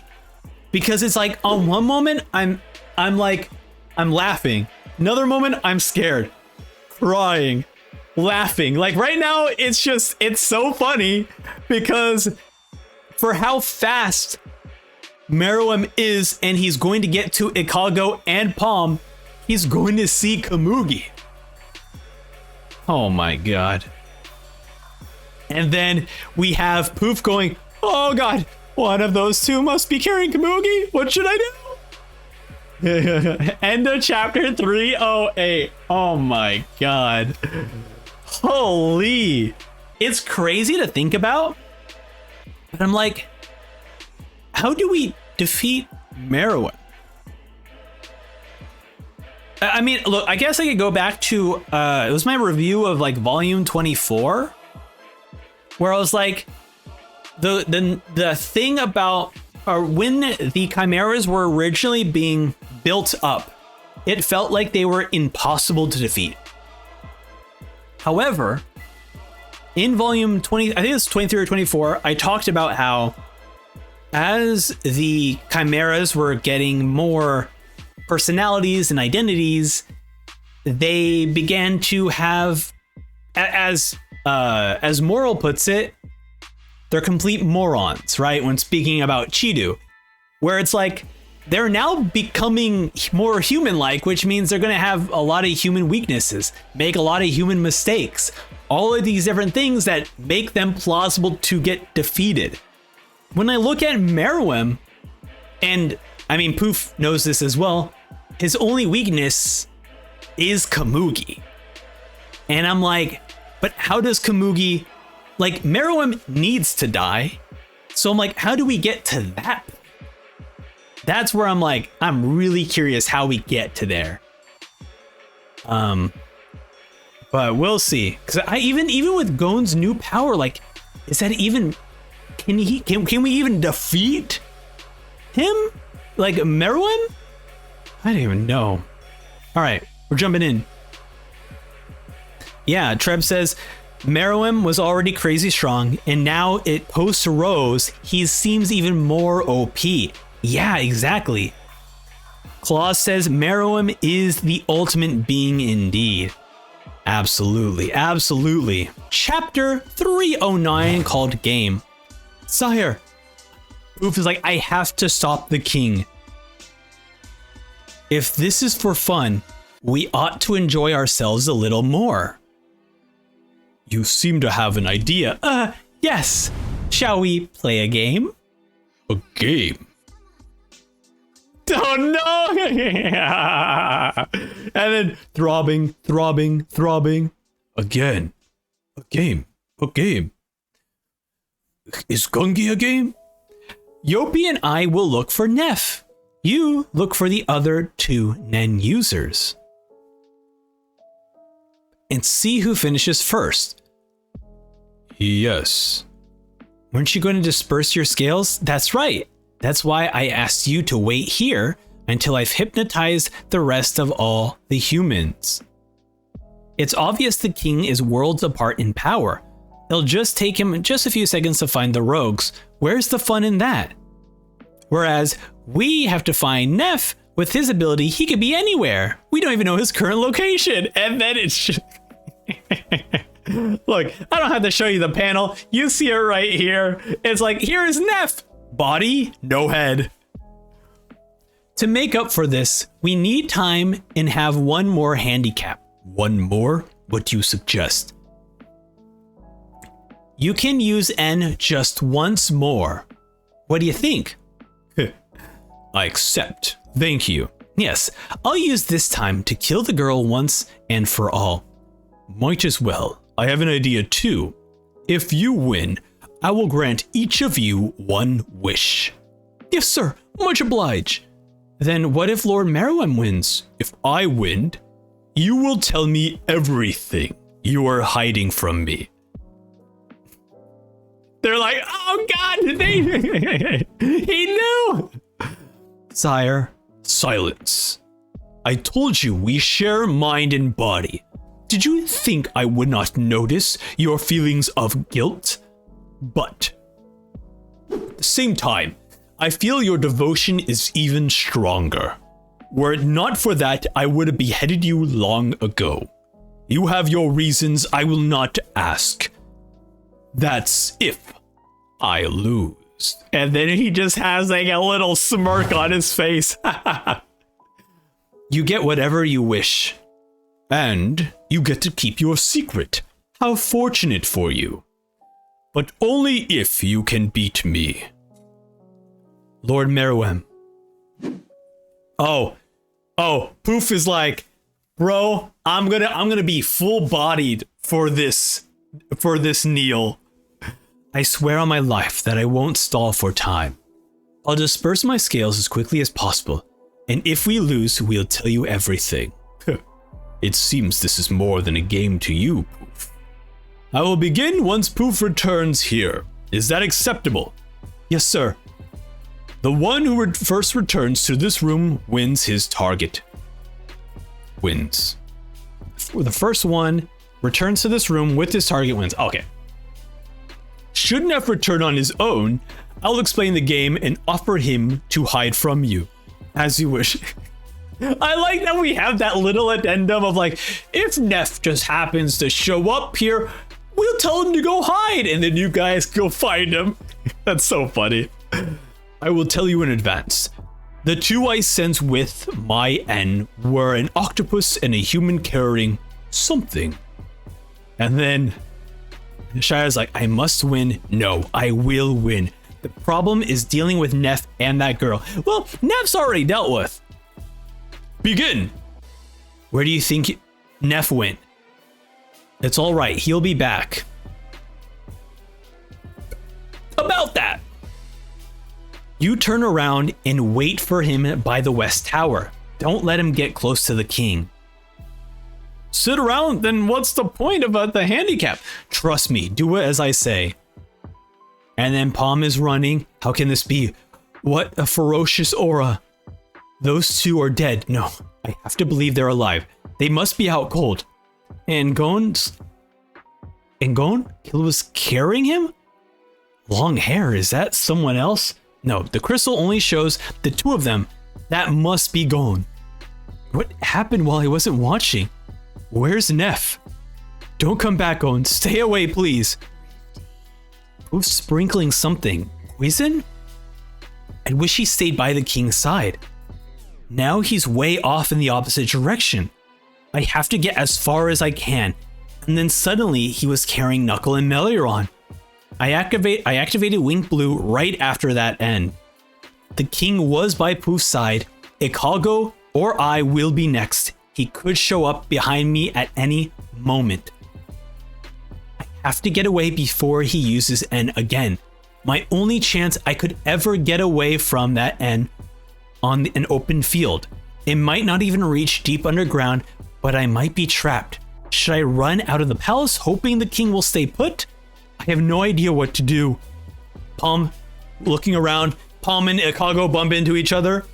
because it's like on one moment I'm laughing. Another moment I'm scared, crying, laughing. Like right now it's so funny because for how fast Meruem is and he's going to get to Ikago and Palm, he's going to see Kamugi. Oh my god. And then we have Poof going, oh god, one of those two must be carrying Kamugi. What should I do? End of chapter 308. Oh my god. Holy. It's crazy to think about. But I'm like, how do we defeat Meruem? I mean, look, I guess I could go back to, it was my review of like volume 24. Where I was like, the thing about when the chimeras were originally being built up, it felt like they were impossible to defeat. However, in volume 20, I think it's 23 or 24, I talked about how as the chimeras were getting more personalities and identities, they began to have, as Moral puts it, they're complete morons, right? When speaking about Chidu, where it's like they're now becoming more human-like, which means they're going to have a lot of human weaknesses, make a lot of human mistakes, all of these different things that make them plausible to get defeated. when I look at Meruem, and I mean, Poof knows this as well, his only weakness is Komugi. And I'm like, but how does Komugi, like, Meruem needs to die. So I'm like, how do we get to that? That's where I'm like, I'm really curious how we get to there. But we'll see. Cause I even with Gon's new power, like, is that even, can we even defeat him? Like Meruem? I don't even know. All right, we're jumping in. Yeah, Treb says Meruem was already crazy strong, and now it post Rose, he seems even more OP. Yeah, exactly. Claus says Meruem is the ultimate being indeed. Absolutely, absolutely. Chapter 309 called Game. Sire, Poof is like, I have to stop the king. If this is for fun, we ought to enjoy ourselves a little more. You seem to have an idea. Yes. Shall we play a game? A game? Oh no! And then throbbing. Again. A game. Is Gungi a game? Yopi and I will look for Neff. You look for the other 2 Nen users. And see who finishes first. Yes. Weren't you going to disperse your scales? That's right. That's why I asked you to wait here until I've hypnotized the rest of all the humans. It's obvious the king is worlds apart in power. It'll just take him just a few seconds to find the rogues. Where's the fun in that? Whereas we have to find Neff. With his ability, he could be anywhere. We don't even know his current location. And then it's just... Look, I don't have to show you the panel. You see it right here. It's like, here is Neff. Body, no head. To make up for this, we need time and have one more handicap. One more? What do you suggest? You can use N just once more. What do you think? I accept. Thank you. Yes, I'll use this time to kill the girl once and for all. Might as well. I have an idea too. If you win, I will grant each of you one wish. Yes, sir. Much obliged. Then what if Lord Meruem wins? If I win, you will tell me everything you are hiding from me. They're like, oh God, he knew. Sire, silence. I told you we share mind and body. Did you think I would not notice your feelings of guilt? But at the same time, I feel your devotion is even stronger. Were it not for that, I would have beheaded you long ago. You have your reasons, I will not ask. That's if I lose. And then he just has like a little smirk on his face. You get whatever you wish. And you get to keep your secret. How fortunate for you. But only if you can beat me. Lord Meruem. Oh, Poof is like, bro, I'm gonna be full-bodied for this kneel. I swear on my life that I won't stall for time. I'll disperse my scales as quickly as possible, and if we lose, we'll tell you everything. It seems this is more than a game to you, Poof. I will begin once Poof returns here. Is that acceptable? Yes, sir. The one who first returns to this room wins his target. Wins. The first one returns to this room with his target wins. Okay. Should Neff return on his own, I'll explain the game and offer him to hide from you. As you wish. I like that we have that little addendum of like, if Neff just happens to show up here, we'll tell him to go hide and then you guys go find him. That's so funny. I will tell you in advance. The 2 I sent with my N were an octopus and a human carrying something. And then Shire's like, I must win. No, I will win. The problem is dealing with Neff and that girl. Well, Neff's already dealt with. Begin. Where do you think Neff went? It's all right. He'll be back. About that. You turn around and wait for him by the West Tower. Don't let him get close to the king. Sit around, then what's the point about the handicap? Trust me, do it as I say. And then Palm is running. How can this be? What a ferocious aura. Those two are dead. No, I have to believe they're alive. They must be out cold. And Gon? Killua was carrying him? Long hair, is that someone else? No, the crystal only shows the two of them. That must be Gon. What happened while he wasn't watching? Where's Neff? Don't come back, Gon. Stay away, please. Who's sprinkling something? Poison? I wish he stayed by the king's side. Now he's way off in the opposite direction. I have to get as far as I can. And then suddenly he was carrying Knuckle and Meliron. I activated Wink Blue right after that end. The king was by Poof's side. Ikalgo or I will be next. He could show up behind me at any moment. I have to get away before he uses N again. My only chance I could ever get away from that N on an open field. It might not even reach deep underground, but I might be trapped. Should I run out of the palace hoping the king will stay put? I have no idea what to do. Palm looking around. Palm and Ikalgo bump into each other.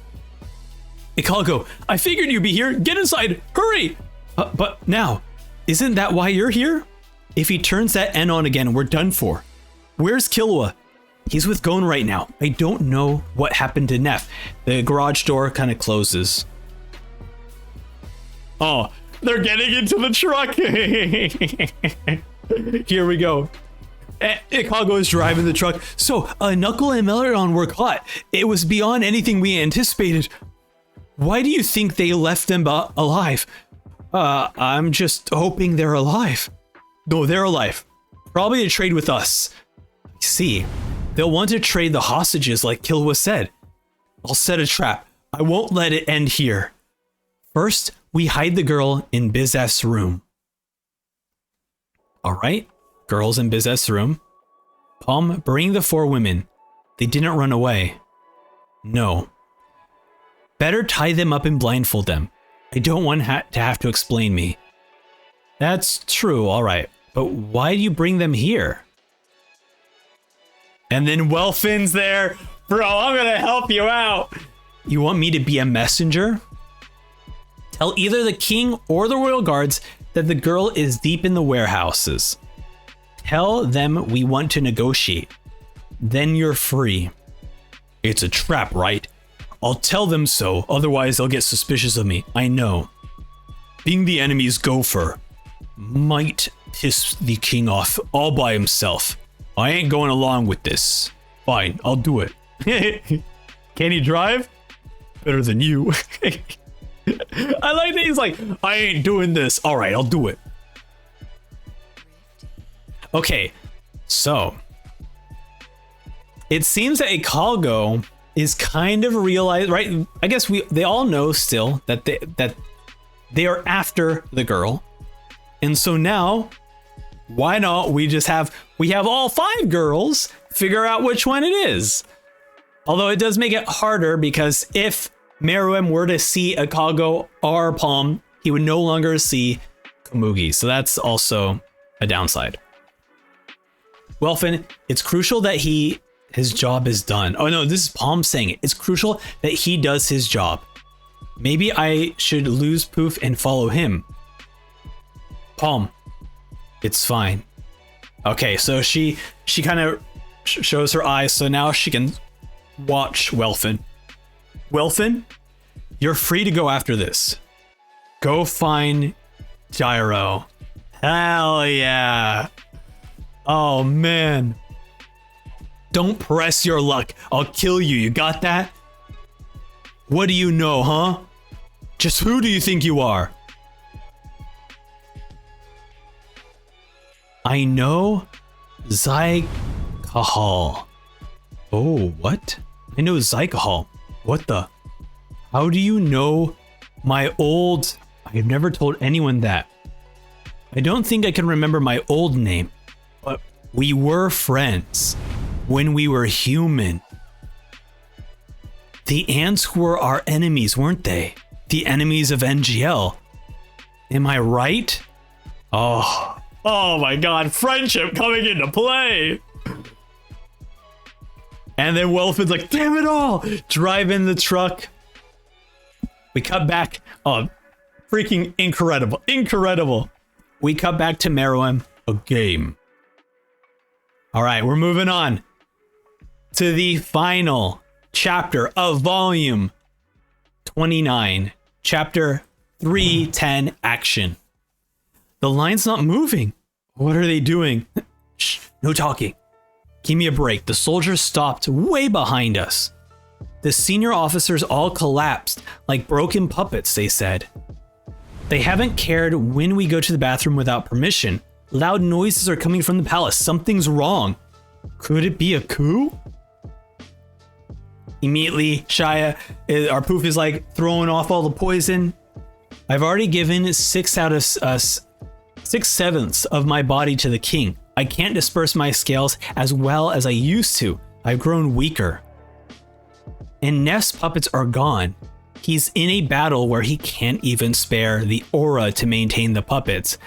Ikalgo, I figured you'd be here. Get inside. Hurry. But now, isn't that why you're here? If he turns that N on again, we're done for. Where's Killua? He's with Gon right now. I don't know what happened to Neff. The garage door kind of closes. Oh, they're getting into the truck. Here we go. Ikalgo is driving the truck. So, Knuckle and Meliron were caught. It was beyond anything we anticipated. Why do you think they left them alive? I'm just hoping they're alive. No, they're alive. Probably to trade with us. I see. They'll want to trade the hostages like Killua said. I'll set a trap. I won't let it end here. First, we hide the girl in Bizeth's room. All right. Girls in Bizeth's room. Palm, bring the 4 women. They didn't run away. No. Better tie them up and blindfold them. I don't want to have to explain me. That's true, all right. But why do you bring them here? And then Welfin's there. Bro, I'm gonna help you out. You want me to be a messenger? Tell either the king or the royal guards that the girl is deep in the warehouses. Tell them we want to negotiate. Then you're free. It's a trap, right? I'll tell them so, otherwise they'll get suspicious of me. I know. Being the enemy's gopher might piss the king off all by himself. I ain't going along with this. Fine, I'll do it. Can he drive? Better than you. I like that he's like, I ain't doing this. All right, I'll do it. Okay, so it seems that Ikalgo is kind of realized, right? I guess they all know still that they are after the girl, and so now, why not we have all 5 girls figure out which one it is? Although it does make it harder because if Meruem were to see Ikalgo or Palm, he would no longer see Komugi, so that's also a downside. Welfin, it's crucial that his job is done. Oh no, this is Palm saying it. It's crucial that he does his job. Maybe I should lose Poof and follow him. Palm, it's fine. Okay, so she kind of shows her eyes, so now she can watch Welfin. Welfin, you're free to go after this. Go find Gyro. Hell yeah. Oh man. Don't press your luck. I'll kill you. You got that? What do you know, huh? Just who do you think you are? I know Zai Kahal. Oh, what? I know Zycahol. What the? How do you know my old... I've never told anyone that. I don't think I can remember my old name, but we were friends when we were human. The ants were our enemies, weren't they? The enemies of NGL. Am I right? Oh my god, friendship coming into play. And then Welfin's like, damn it all! Drive in the truck. We cut back. Oh, freaking incredible. Incredible. We cut back to Meruem. A game. All right, we're moving on to the final chapter of volume 29. Chapter 310, action. The line's not moving. What are they doing? Shh, no talking. Give me a break. The soldiers stopped way behind us. The senior officers all collapsed like broken puppets, they said. They haven't cared when we go to the bathroom without permission. Loud noises are coming from the palace. Something's wrong. Could it be a coup? Immediately, Shia, our poof is like throwing off all the poison. I've already given 6/7 of my body to the king. I can't disperse my scales as well as I used to. I've grown weaker. And Neff's puppets are gone. He's in a battle where he can't even spare the aura to maintain the puppets.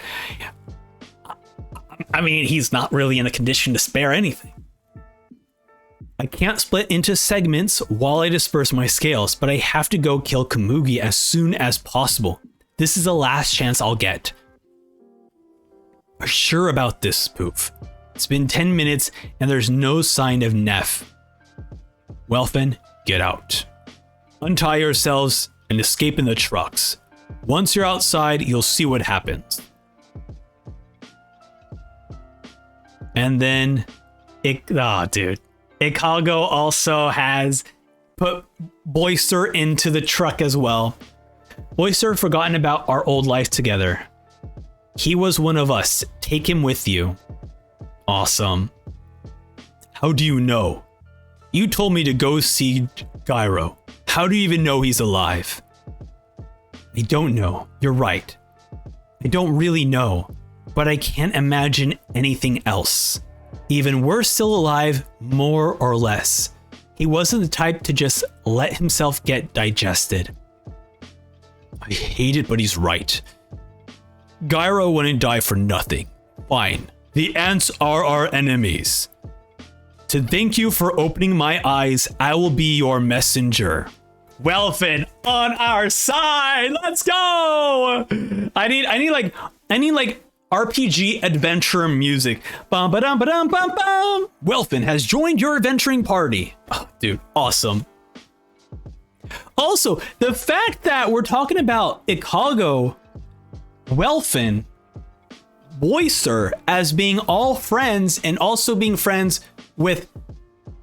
I mean, he's not really in a condition to spare anything. I can't split into segments while I disperse my scales, but I have to go kill Komugi as soon as possible. This is the last chance I'll get. Are you sure about this, Poof? It's been 10 minutes and there's no sign of Neff. Welfin, get out. Untie yourselves and escape in the trucks. Once you're outside, you'll see what happens. And then, dude. Ikago also has put Boyster into the truck as well. Boyster had forgotten about our old life together. He was one of us. Take him with you. Awesome. How do you know? You told me to go see Gyro. How do you even know he's alive? I don't know. You're right. I don't really know, but I can't imagine anything else. Even we're still alive, more or less. He wasn't the type to just let himself get digested. I hate it, but he's right. Gyro wouldn't die for nothing. Fine. The ants are our enemies. To thank you for opening my eyes, I will be your messenger. Welfin on our side. Let's go. I need like RPG adventure music. Bum ba dum ba dum bum bum. Welfin has joined your adventuring party. Oh, dude, awesome. Also, the fact that we're talking about Ikago, Welfin, Boyster as being all friends and also being friends with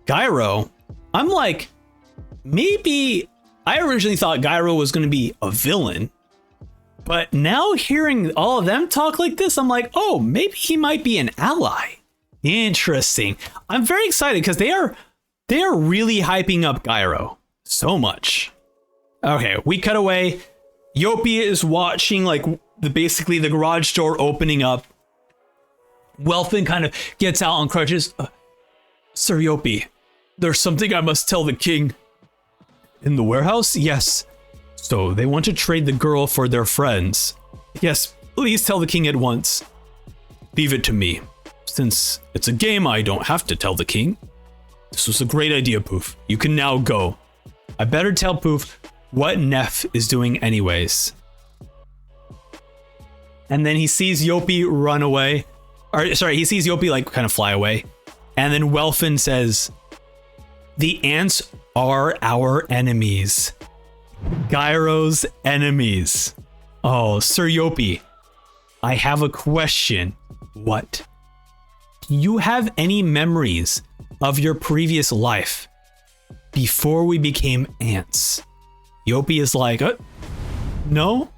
Gyro, I'm like, maybe I originally thought Gyro was going to be a villain, but now hearing all of them talk like this, I'm like, oh, maybe he might be an ally. Interesting. I'm very excited because they are really hyping up Gyro so much. Okay, we cut away. Yopi is watching like basically the garage door opening up. Welfin kind of gets out on crutches. Sir Yopi, there's something I must tell the king. In the warehouse? Yes. So they want to trade the girl for their friends. Yes, please tell the king at once. Leave it to me. Since it's a game, I don't have to tell the king. This was a great idea, Poof. You can now go. I better tell Poof what Neff is doing anyways. And then he sees Yopi run away. Or sorry, he sees Yopi like kind of fly away. And then Welfin says, the ants are our enemies. Gyro's enemies. Oh, Sir Yopi, I have a question. What? Do you have any memories of your previous life before we became ants? Yopi is like, no,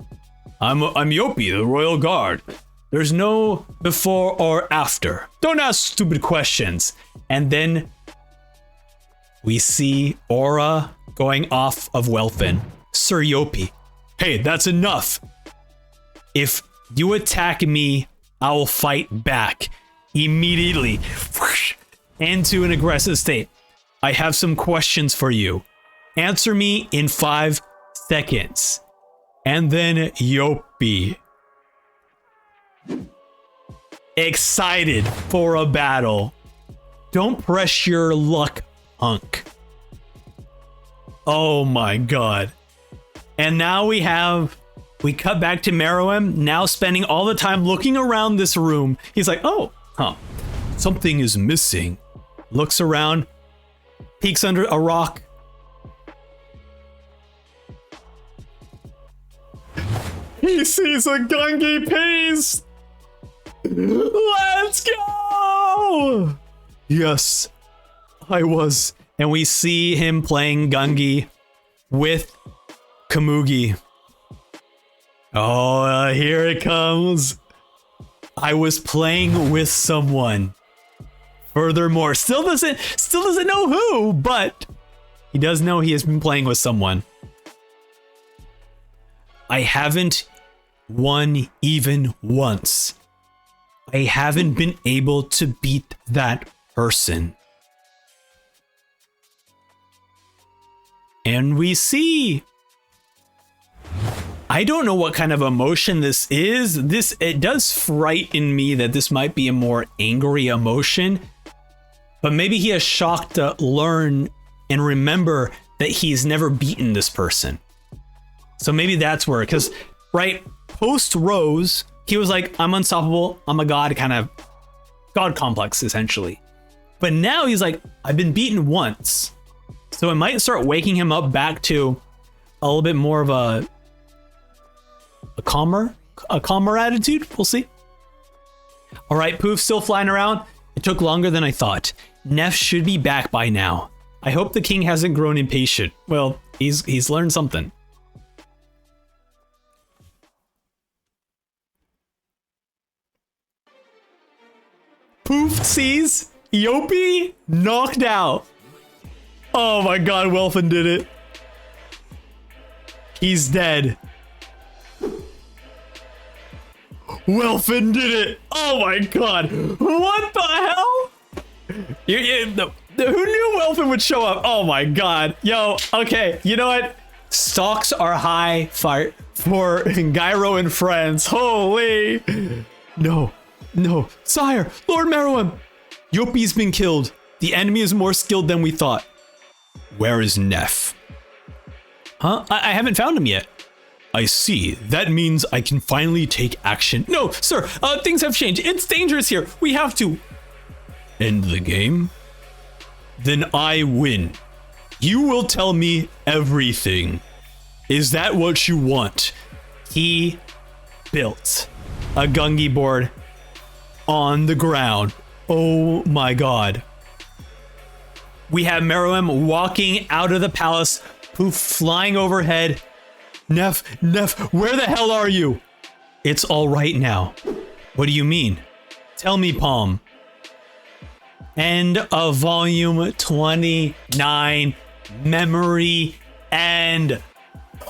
I'm Yopi, the royal guard. There's no before or after. Don't ask stupid questions. And then We see aura going off of Welfin. Sir Yopi, hey, that's enough. If you attack me, I will fight back immediately into an aggressive state. I have some questions for you. Answer me in 5 seconds. And then Yopi, excited for a battle. Don't press your luck, punk. Oh my god. And now we cut back to Meruem, now spending all the time looking around this room. He's like, oh, something is missing. Looks around, peeks under a rock. He sees a Gungi piece. Let's go. Yes, I was. And we see him playing Gungi with Komugi. Oh, here it comes. I was playing with someone. Furthermore, still doesn't know who, but he does know he has been playing with someone. I haven't won even once. I haven't been able to beat that person. And we see, I don't know what kind of emotion this is. It does frighten me that this might be a more angry emotion, but maybe he is shocked to learn and remember that he's never beaten this person. So maybe that's where, because right post Rose, he was like, I'm unstoppable, I'm a god, kind of god complex essentially. But now he's like, I've been beaten once. So it might start waking him up back to a little bit more of a calmer attitude. We'll see. All right, Poof still flying around. It took longer than I thought. Neff should be back by now. I hope the king hasn't grown impatient. Well, he's learned something. Poof sees Yopi knocked out. Oh my god, Welfin did it. He's dead. Welfin did it. Oh my god. What the hell? Who knew Welfin would show up? Oh my god. Yo, okay, you know what? Stocks are high for Gyro and friends. Holy. No. Sire, Lord Meruem. Yopi's been killed. The enemy is more skilled than we thought. Where is Neff? Huh? I haven't found him yet. I see. That means I can finally take action. No, sir, things have changed. It's dangerous here. We have to end the game. Then I win. You will tell me everything. Is that what you want? He built a Gungi board on the ground. Oh my god. We have Meruem walking out of the palace, Poof flying overhead. Neff, where the hell are you? It's all right now. What do you mean? Tell me, Palm. End of volume 29. Memory end.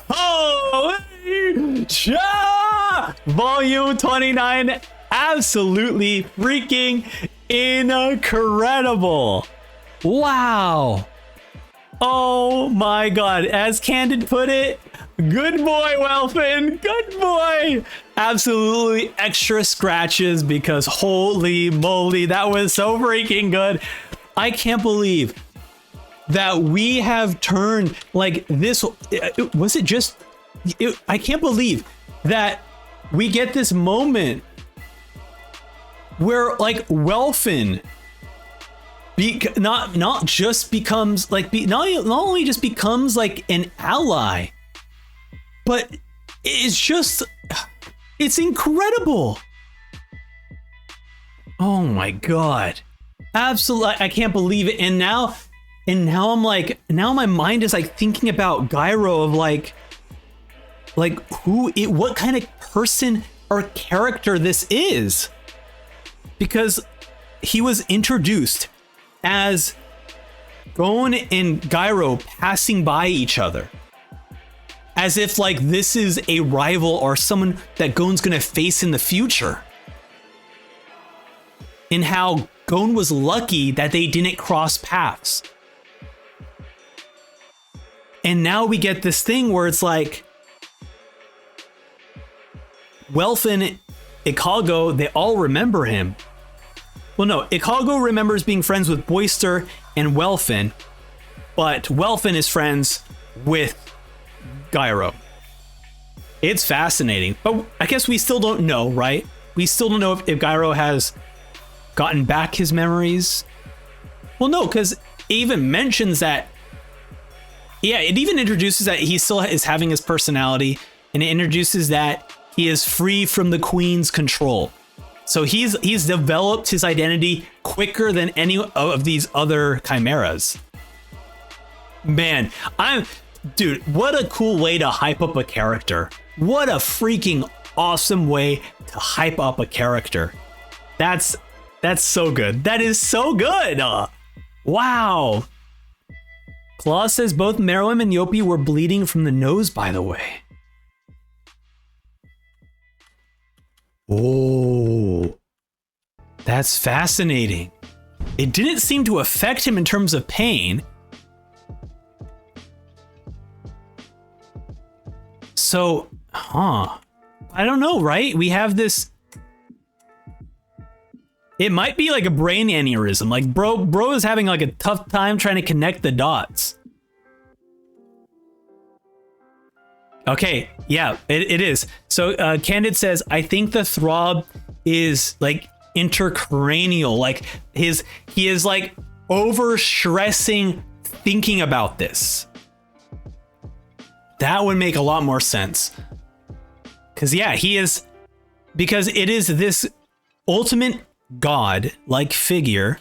Holy cha! Volume 29. Absolutely freaking incredible. Wow. Oh my god. As Candid put it, good boy, Welfin. Good boy. Absolutely extra scratches because holy moly, that was so freaking good. I can't believe that we have turned like this. Was it just... I can't believe that we get this moment where like Welfin not just becomes like not only just becomes like an ally, but it's incredible. Oh my god, absolutely, I can't believe it. And now I'm like, now my mind is like thinking about Gyro of like what kind of person or character this is, because he was introduced as Gon and Gyro passing by each other. As if like this is a rival or someone that Gon's gonna face in the future. And how Gon was lucky that they didn't cross paths. And now we get this thing where it's like Welfin, Ikalgo, they all remember him. Well, no, Ikalgo remembers being friends with Boister and Welfin, but Welfin is friends with Gyro. It's fascinating, but I guess we still don't know, right? We still don't know if Gyro has gotten back his memories. Well, no, because it even mentions that, yeah, it even introduces that he still is having his personality, and it introduces that he is free from the Queen's control. So he's developed his identity quicker than any of these other chimeras. Man, dude, what a cool way to hype up a character. What a freaking awesome way to hype up a character. That's so good. That is so good. Wow. Claw says both Meruem and Yopi were bleeding from the nose, by the way. Oh, that's fascinating. It didn't seem to affect him in terms of pain. So, I don't know, right? We have this. It might be like a brain aneurysm. Like bro is having like a tough time trying to connect the dots. Okay, yeah, it is. So Candid says, I think the throb is like intercranial. Like he is like over stressing thinking about this. That would make a lot more sense. Because yeah, because it is this ultimate god-like figure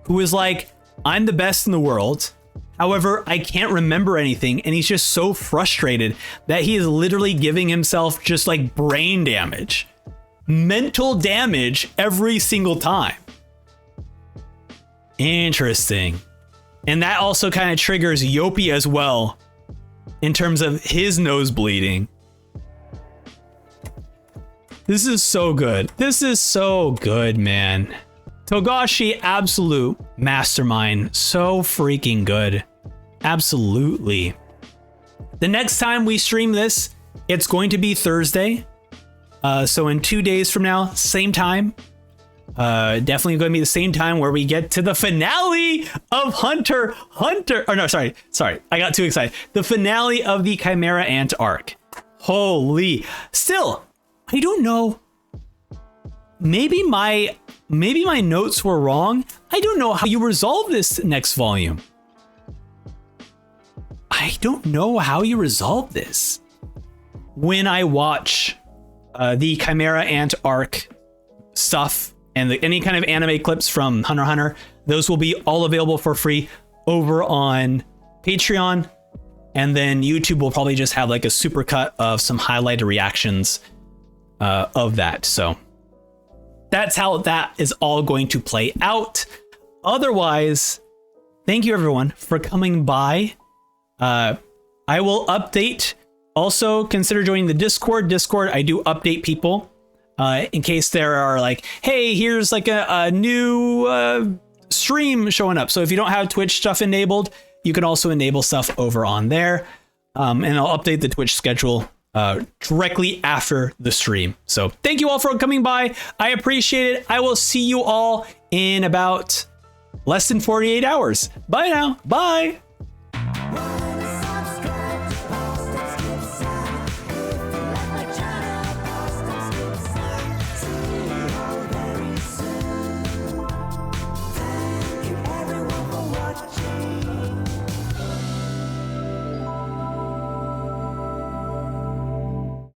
who is like, I'm the best in the world. However, I can't remember anything, and he's just so frustrated that he is literally giving himself just like brain damage, mental damage every single time. Interesting. And that also kind of triggers Yopi as well in terms of his nose bleeding. This is so good. This is so good, man. Togashi, absolute mastermind. So freaking good. Absolutely. The next time we stream this, it's going to be Thursday. So in 2 days from now, same time. Definitely going to be the same time where we get to the finale of Hunter. Or no, sorry. I got too excited. The finale of the Chimera Ant arc. Holy. Still, I don't know. Maybe my notes were wrong. I don't know how you resolve this next volume. I don't know how you resolve this. When I watch the Chimera Ant arc stuff and any kind of anime clips from Hunter x Hunter, those will be all available for free over on Patreon. And then YouTube will probably just have like a supercut of some highlighted reactions of that. So that's how that is all going to play out. Otherwise, thank you everyone for coming by. I will update. Also, consider joining the Discord. I do update people in case there are like, hey, here's like a new stream showing up. So if you don't have Twitch stuff enabled, you can also enable stuff over on there. And I'll update the Twitch schedule directly after the stream. So thank you all for coming by. I appreciate it. I will see you all in about less than 48 hours. Bye now. Bye.